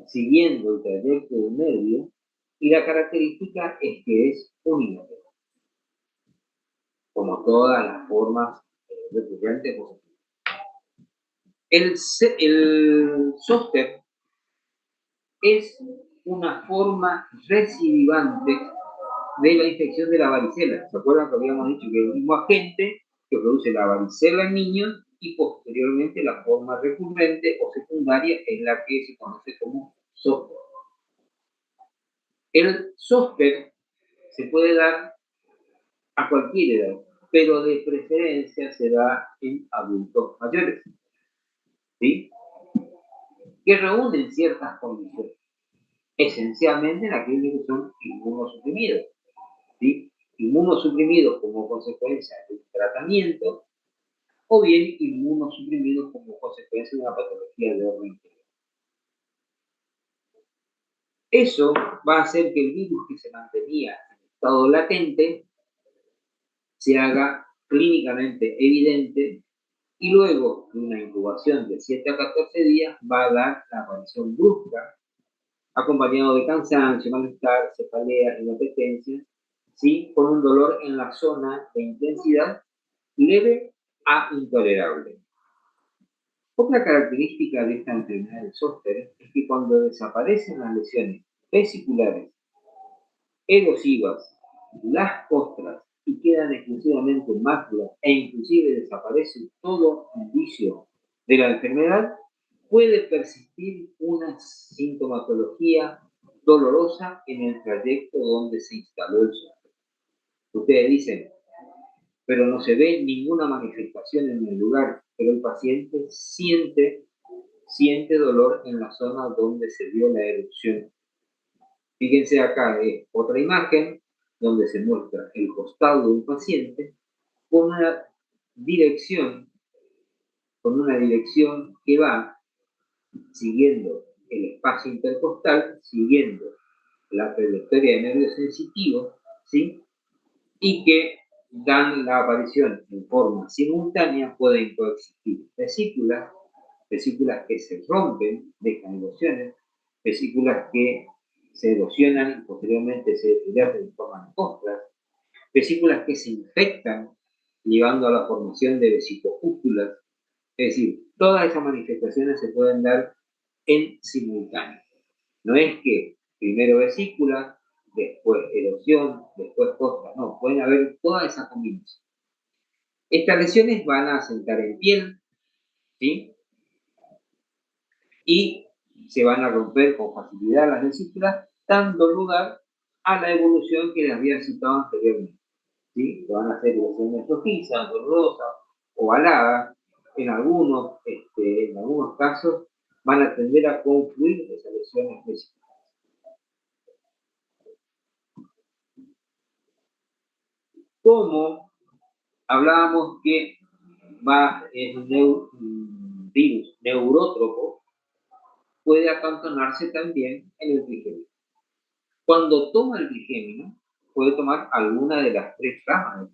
siguiendo el trayecto del nervio, y la característica es que es unívoco, como todas las formas recurrentes positivas. El zóster es una forma recidivante de la infección de la varicela. ¿Se acuerdan que habíamos dicho que es el mismo agente que produce la varicela en niños y posteriormente la forma recurrente o secundaria es la que se conoce como zóster? El zóster se puede dar a cualquier edad, pero de preferencia se da en adultos mayores, ¿sí? Que reúnen ciertas condiciones, esencialmente en aquellos que son inmunosuprimidos, ¿sí? Inmunosuprimidos como consecuencia de un tratamiento o bien inmunosuprimidos como consecuencia de una patología de orden interior. Eso va a hacer que el virus que se mantenía en estado latente se haga clínicamente evidente y luego de una incubación de 7 a 14 días va a dar la aparición brusca, acompañado de cansancio, malestar, cefalea, inapetencia, ¿sí? Con un dolor en la zona de intensidad leve a intolerable. Otra característica de esta enfermedad del zóster es que cuando desaparecen las lesiones vesiculares, erosivas, las costras y quedan exclusivamente máculas e inclusive desaparece todo indicio de la enfermedad, puede persistir una sintomatología dolorosa en el trayecto donde se instaló el zóster. Ustedes dicen, pero no se ve ninguna manifestación en el lugar, pero el paciente siente dolor en la zona donde se dio la erupción. Fíjense acá, es otra imagen donde se muestra el costado de un paciente con una dirección que va siguiendo el espacio intercostal, siguiendo la trayectoria de nervio sensitivo, ¿sí? Y que dan la aparición en forma simultánea, pueden coexistir vesículas que se rompen, dejan erosiones, vesículas que se erosionan y posteriormente se deterioran y forman costras, vesículas que se infectan, llevando a la formación de vesicopústulas. Es decir, todas esas manifestaciones se pueden dar en simultáneo. No es que primero vesícula, después erosión, después costras, no, pueden haber toda esa combinación. Estas lesiones van a asentar en piel, ¿sí? Y se van a romper con facilidad las vesículas, dando lugar a la evolución que les había citado anteriormente, ¿sí? Que van a ser lesiones rojizas, dolorosas, ovaladas, en algunos casos van a tender a confluir esas lesiones vesiculares. Como hablábamos que es un virus neurótropo, puede acantonarse también en el trigémino. Cuando toma el trigémino, puede tomar alguna de las 3 ramas.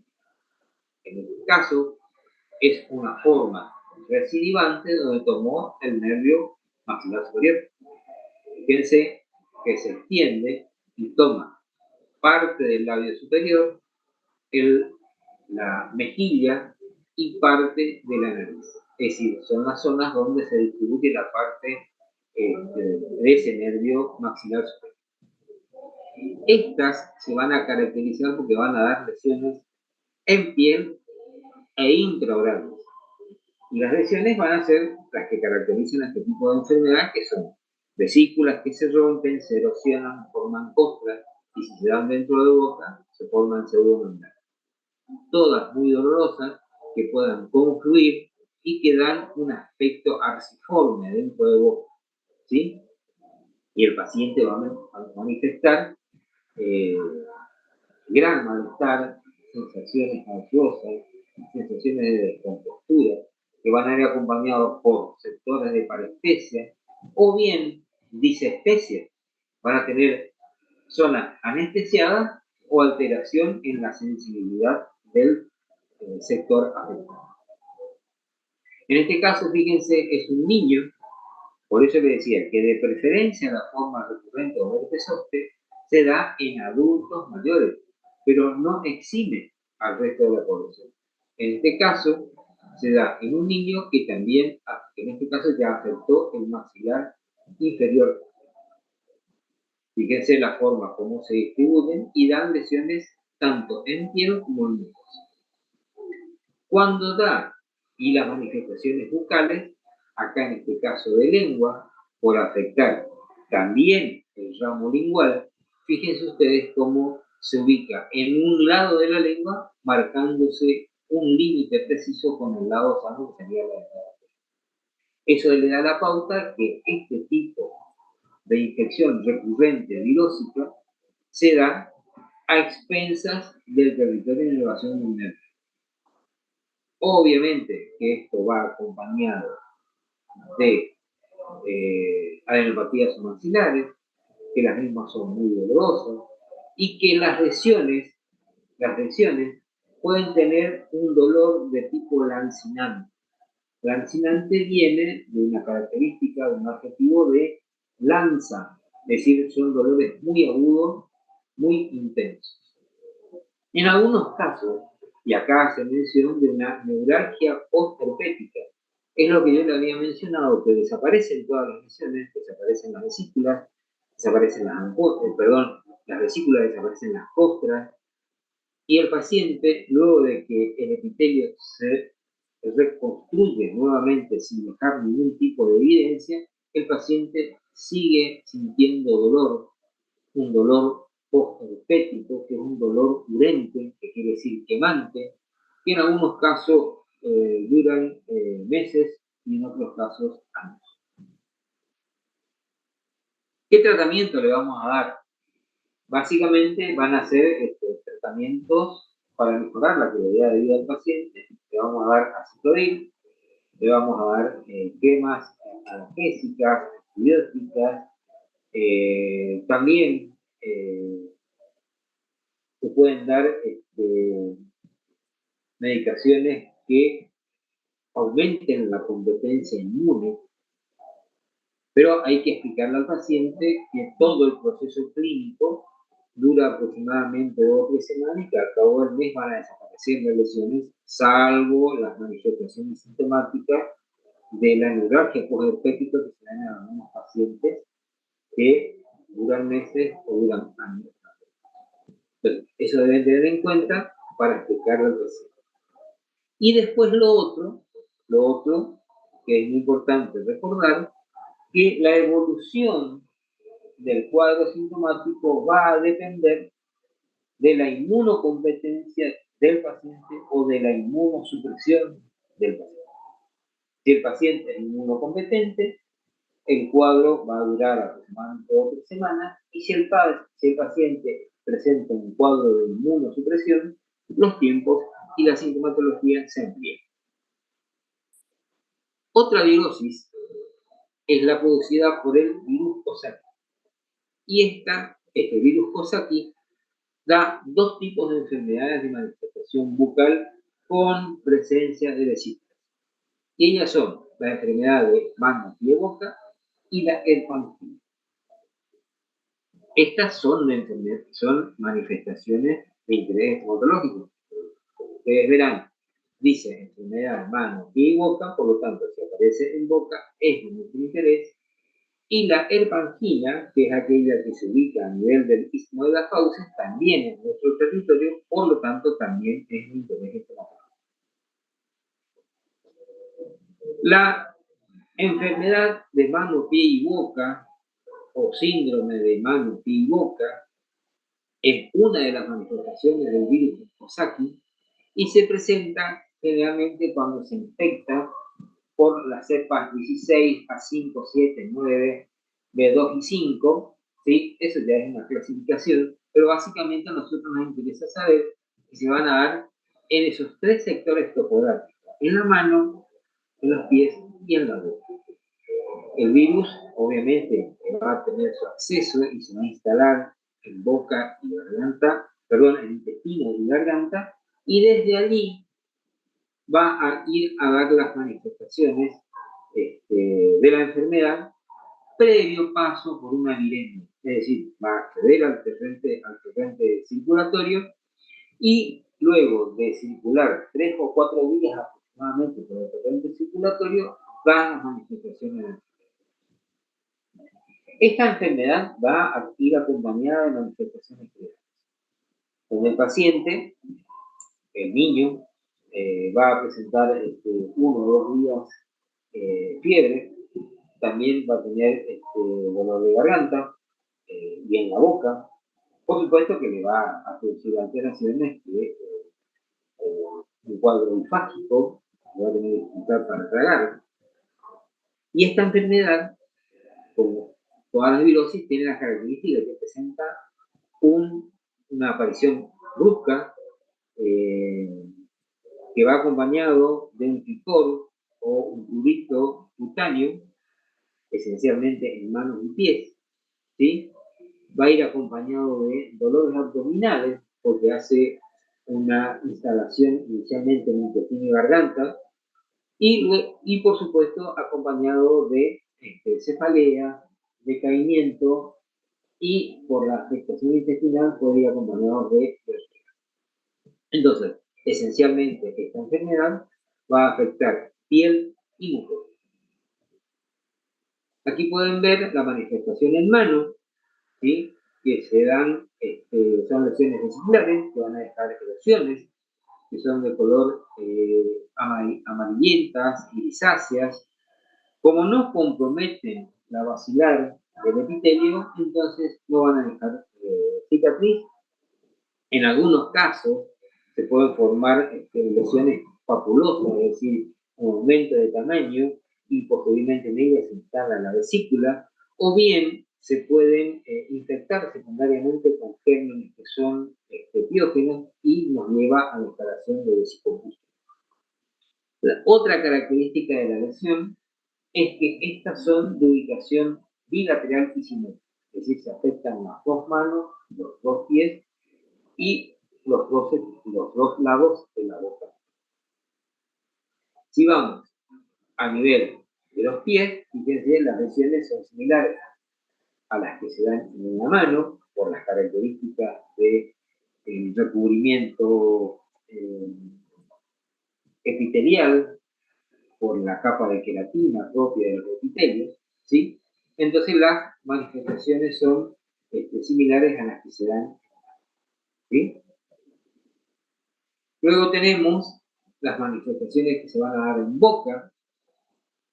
En este caso, es una forma recidivante donde tomó el nervio maxilar superior. Fíjense que se extiende y toma parte del labio superior, la mejilla y parte de la nariz. Es decir, son las zonas donde se distribuye la parte de ese nervio maxilar superior. Estas se van a caracterizar porque van a dar lesiones en piel e intraorales. Y las lesiones van a ser las que caracterizan a este tipo de enfermedad, que son vesículas que se rompen, se erosionan, forman costras, y si se dan dentro de boca, se forman pseudomembranas. Todas muy dolorosas, que puedan confluir y que dan un aspecto arciforme dentro de boca, ¿sí? Y el paciente va a manifestar gran malestar, sensaciones ansiosas, sensaciones de descompostura, que van a ir acompañados por sectores de parestesia o bien disestesia. Van a tener zonas anestesiadas o alteración en la sensibilidad del sector afectado. En este caso, fíjense, es un niño, por eso le decía que de preferencia la forma recurrente o herpes zóster se da en adultos mayores, pero no exime al resto de la población. En este caso, se da en un niño que también, en este caso ya afectó el maxilar inferior. Fíjense la forma como se distribuyen y dan lesiones tanto en piel como en mucos. Cuando da y las manifestaciones bucales, acá en este caso de lengua, por afectar también el ramo lingual, fíjense ustedes cómo se ubica en un lado de la lengua, marcándose un límite preciso con el lado sano que sería la lengua. Eso le da la pauta que este tipo de infección recurrente virósica se da a expensas del territorio de elevación inmune. Obviamente que esto va acompañado de adenopatías maxilares, que las mismas son muy dolorosas, y que las lesiones pueden tener un dolor de tipo lancinante. Lancinante viene de una característica, de un adjetivo de lanza, es decir, son dolores muy agudos, muy intensos. En algunos casos, y acá se menciona de una neuralgia postherpética, es lo que yo le había mencionado, que desaparecen todas las lesiones, desaparecen las vesículas, desaparecen las vesículas, desaparecen las costras, y el paciente, luego de que el epitelio se reconstruye nuevamente sin dejar ningún tipo de evidencia, el paciente sigue sintiendo dolor, un dolor postherpético, que es un dolor urente, que quiere decir quemante, que en algunos casos duran meses y en otros casos años. ¿Qué tratamiento le vamos a dar? Básicamente van a ser tratamientos para mejorar la calidad de vida del paciente. Le vamos a dar aciclovir, le vamos a dar cremas analgésicas, antibióticas, también se pueden dar medicaciones que aumenten la competencia inmune, pero hay que explicarle al paciente que todo el proceso clínico dura aproximadamente 2 o 3 semanas y que al cabo del mes van a desaparecer las lesiones, salvo las manifestaciones sintomáticas de la neuralgia postherpética que se dan en algunos pacientes que duran meses o duran años. Entonces, eso deben tener en cuenta para explicarle al paciente. Y después lo otro que es muy importante recordar, que la evolución del cuadro sintomático va a depender de la inmunocompetencia del paciente o de la inmunosupresión del paciente. Si el paciente es inmunocompetente, el cuadro va a durar aproximadamente 2 o 3 semanas, y si el paciente presenta un cuadro de inmunosupresión, los tiempos y la sintomatología se amplían. Otra virosis es la producida por el virus Coxsackie. Y este virus Coxsackie da 2 tipos de enfermedades de manifestación bucal con presencia de vesículas. Y ellas son la enfermedad de mano, pie, boca y la herpangina. Estas son manifestaciones de interés estomatológico. Ustedes verán, dice enfermedad de mano, pie y boca, por lo tanto, si aparece en boca, es de nuestro interés. Y la herpangina, que es aquella que se ubica a nivel del istmo de las fauces, también es nuestro territorio, por lo tanto, también es de interés estomatológico. La enfermedad de mano, pie y boca, o síndrome de mano, pie y boca, es una de las manifestaciones del virus de Coxsackie y se presenta generalmente cuando se infecta por las cepas 16, A5, 7, 9, B2 y 5, ¿sí? Eso ya es una clasificación, pero básicamente a nosotros nos interesa saber que se van a dar en esos 3 sectores topográficos, en la mano, en los pies y en la boca. El virus, obviamente, va a tener su acceso y se va a instalar en boca y garganta, en intestino y garganta, y desde allí va a ir a dar las manifestaciones de la enfermedad previo paso por una viremia. Es decir, va a acceder al torrente circulatorio y luego de circular 3 o 4 días aproximadamente por el torrente circulatorio, van las manifestaciones de la enfermedad. Esta enfermedad va a ir acompañada de manifestaciones clínicas. Con el paciente, el niño, va a presentar 1 o 2 días fiebre, también va a tener dolor de garganta y en la boca. Por supuesto que le va a producir alteraciones que un cuadro olfágico, va a tener dificultad para tragar. Y esta enfermedad, como todas las virosis, tiene la característica que presenta una aparición brusca que va acompañado de un picor o un prurito cutáneo, esencialmente en manos y pies, ¿sí? Va a ir acompañado de dolores abdominales, porque hace una instalación inicialmente en intestino y garganta, y por supuesto acompañado de cefalea, decaimiento, y por la afectación intestinal puede ir acompañado de Entonces, esencialmente esta enfermedad va a afectar piel y mucosa. Aquí pueden ver la manifestación en mano, ¿sí? Que se dan, son lesiones vesiculares, que van a dejar erosiones, que son de color amarillentas, grisáceas. Como no comprometen la basilar del epitelio, entonces no van a dejar cicatriz. En algunos casos se pueden formar lesiones papulosas, es decir, un aumento de tamaño, y posteriormente en ella se instala la vesícula, o bien se pueden infectar secundariamente con gérmenes que son piógenos y nos lleva a la instalación de vesículas. La otra característica de la lesión es que estas son de ubicación bilateral y simétrica, es decir, se afectan las 2 manos, los 2 pies y los 2 lados de la boca. Si vamos a nivel de los pies, fíjense, las lesiones son similares a las que se dan en la mano por las características del recubrimiento epitelial, por la capa de queratina propia de los epitelios, ¿sí? Entonces las manifestaciones son similares a las que se dan, ¿sí? Luego tenemos las manifestaciones que se van a dar en boca,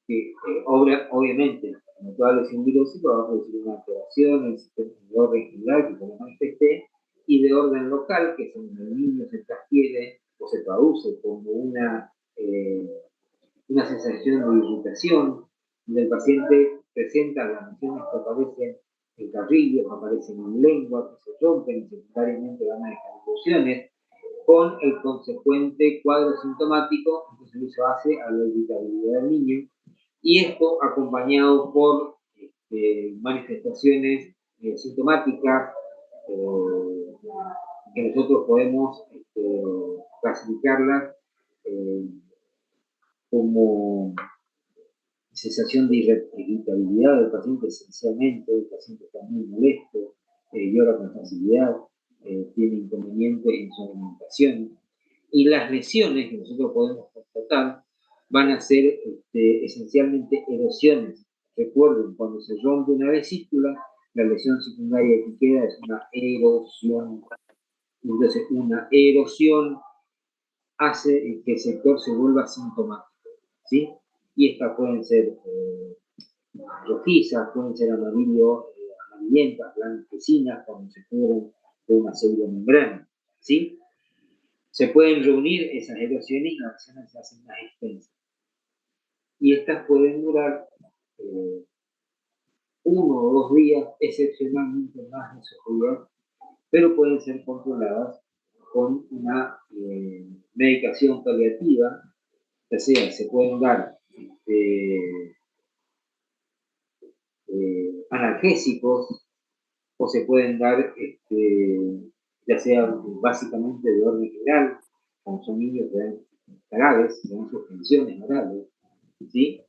que obviamente, como toda lesión virósica, va a producir una alteración en el sistema de orden general que como manifesté, y de orden local, que en el niño se transfiere o se traduce como una sensación de irritación, donde el paciente presenta las lesiones que aparecen en carrillos, aparecen en lengua, que se rompen y secundariamente van a dejar lesiones, con el consecuente cuadro sintomático. Entonces eso hace a la irritabilidad del niño, y esto acompañado por manifestaciones sintomáticas que nosotros podemos clasificarlas como sensación de irritabilidad del paciente, esencialmente el paciente está muy molesto, llora con facilidad, tiene inconveniente en su alimentación, y las lesiones que nosotros podemos constatar van a ser esencialmente erosiones. Recuerden, cuando se rompe una vesícula, la lesión secundaria que queda es una erosión. Entonces, una erosión hace que el sector se vuelva sintomático, ¿sí? Y estas pueden ser rojizas, pueden ser amarillentas, blanquecinas, cuando se cubren de una pseudomembrana, ¿sí? Se pueden reunir esas erosiones y las lesiones se hacen más extensas. Y estas pueden durar 1 o 2 días, excepcionalmente más en seguridad, pero pueden ser controladas con una medicación paliativa, ya sea se pueden dar analgésicos o se pueden dar ya sea básicamente de orden general, como son niños que dan graves, son suspensiones orales, ¿sí?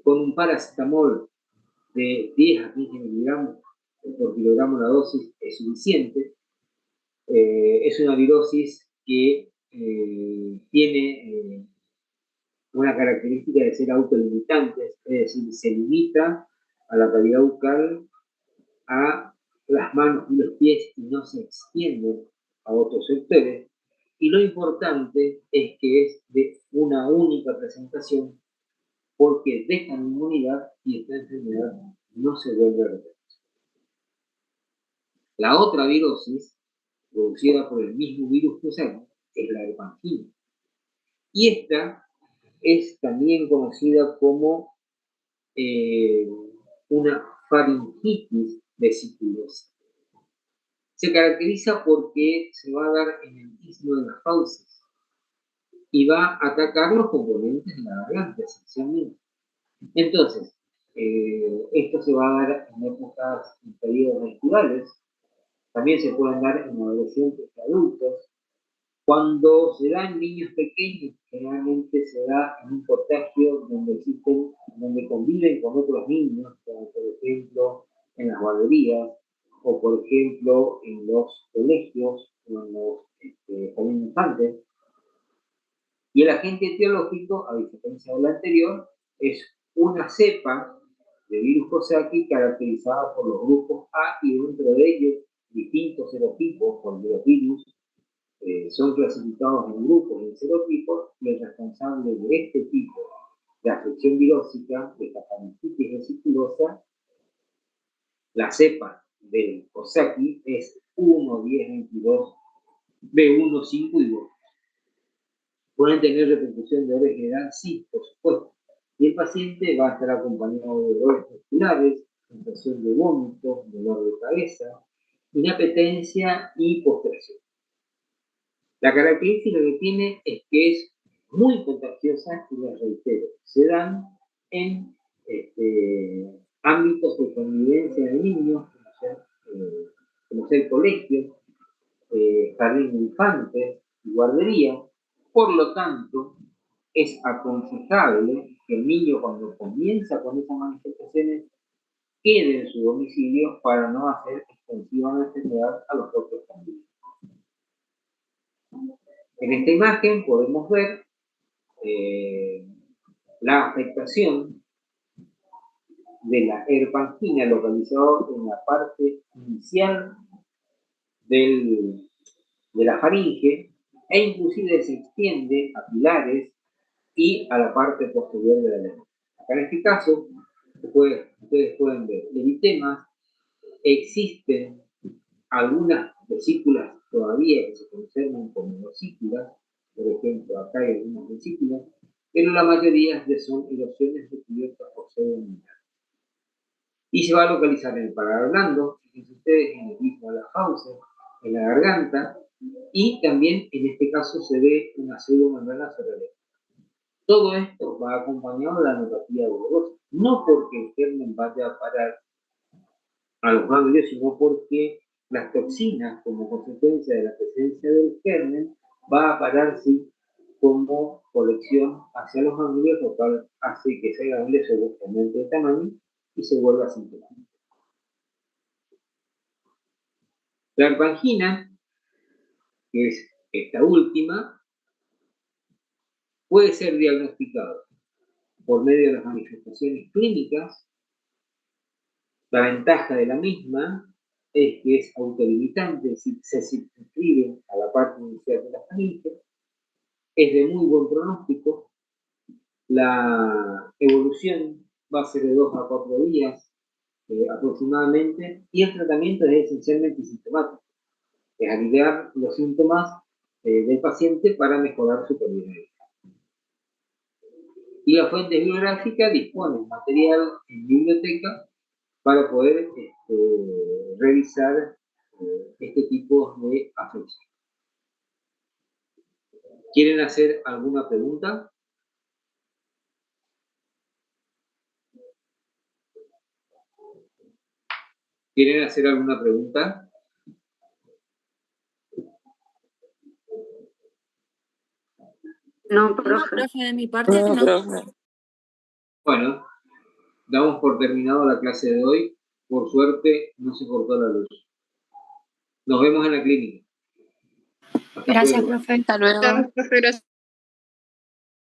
Con un paracetamol de 10 a 15 miligramos por kilogramo la dosis es suficiente. Es una virosis que tiene una característica de ser autolimitante, es decir, se limita a la cavidad bucal, a las manos y los pies y no se extiende a otros sectores. Y lo importante es que es de una única presentación porque dejan inmunidad y esta enfermedad no se vuelve a repetir. La otra virosis, producida por el mismo virus Coxsackie, es la herpangina. Y esta es también conocida como una faringitis vesiculosa. Se caracteriza porque se va a dar en el istmo de las fauces y va a atacar los componentes de la garganta, esencialmente. Entonces, esto se va a dar en épocas, en periodos menstruales, también se pueden dar en adolescentes y adultos. Cuando se da en niños pequeños, generalmente se da en un contagio donde conviven con otros niños, como por ejemplo en las guarderías, o por ejemplo en los colegios, o en los jardines infantes. Y el agente etiológico, a diferencia del anterior, es una cepa de virus Coxsackie caracterizada por los grupos A y dentro de ellos distintos serotipos, porque los virus son clasificados en grupos y en serotipos, y el responsable de este tipo de afección virósica, de esta faringitis vesiculosa, la cepa del Coxsackie es 1, 10, 22, B1, 5 y 2. ¿Pueden tener repercusión de orden general? Sí, por supuesto. Y el paciente va a estar acompañado de dolores musculares, sensación de vómito, dolor de cabeza, inapetencia y postración. La característica que tiene es que es muy contagiosa y les reitero, se dan en ámbitos de convivencia de niños, como ser colegio, jardín de infantes y guardería. Por lo tanto, es aconsejable que el niño cuando comienza con esas manifestaciones quede en su domicilio para no hacer extensiva la enfermedad a los otros familiares. En esta imagen podemos ver la afectación de la herpangina localizada en la parte inicial de la faringe e inclusive se extiende a pilares y a la parte posterior de la lengua. Acá en este caso, ustedes pueden ver eritemas, existen algunas vesículas todavía que se conservan como vesículas, por ejemplo, acá hay algunas vesículas, pero la mayoría son erosiones recubiertas por pseudominerales. Y se va a localizar en el paladar blando, fíjense ustedes, en el istmo de las fauces, en la garganta, y también en este caso se ve una pseudomembrana cerebral. Todo esto va acompañado de la neuropatía dolorosa, no porque el germen vaya a parar a los ganglios, sino porque las toxinas, como consecuencia de la presencia del germen, va a parar sí como colección hacia los ganglios, lo cual hace que ese ganglio se aumente de tamaño y se vuelva asintomático. La herpangina, que es esta última, puede ser diagnosticado por medio de las manifestaciones clínicas. La ventaja de la misma es que es autolimitante, es decir, se circunscribe a la parte inicial de la faringe, es de muy buen pronóstico, la evolución va a ser de 2 a 4 días aproximadamente, y el tratamiento es esencialmente sintomático, es aliviar los síntomas del paciente para mejorar su calidad de vida. Y la fuente bibliográfica dispone de material en biblioteca para poder revisar este tipo de afección. ¿Quieren hacer alguna pregunta? ¿Quieren hacer alguna pregunta? No, No, profe. profe, de mi parte No, no. profe. Bueno, damos por terminado la clase de hoy. Por suerte, no se cortó la luz. Nos vemos en la clínica. Hasta Gracias, luego. profe. Hasta luego. Gracias, profe, gracias.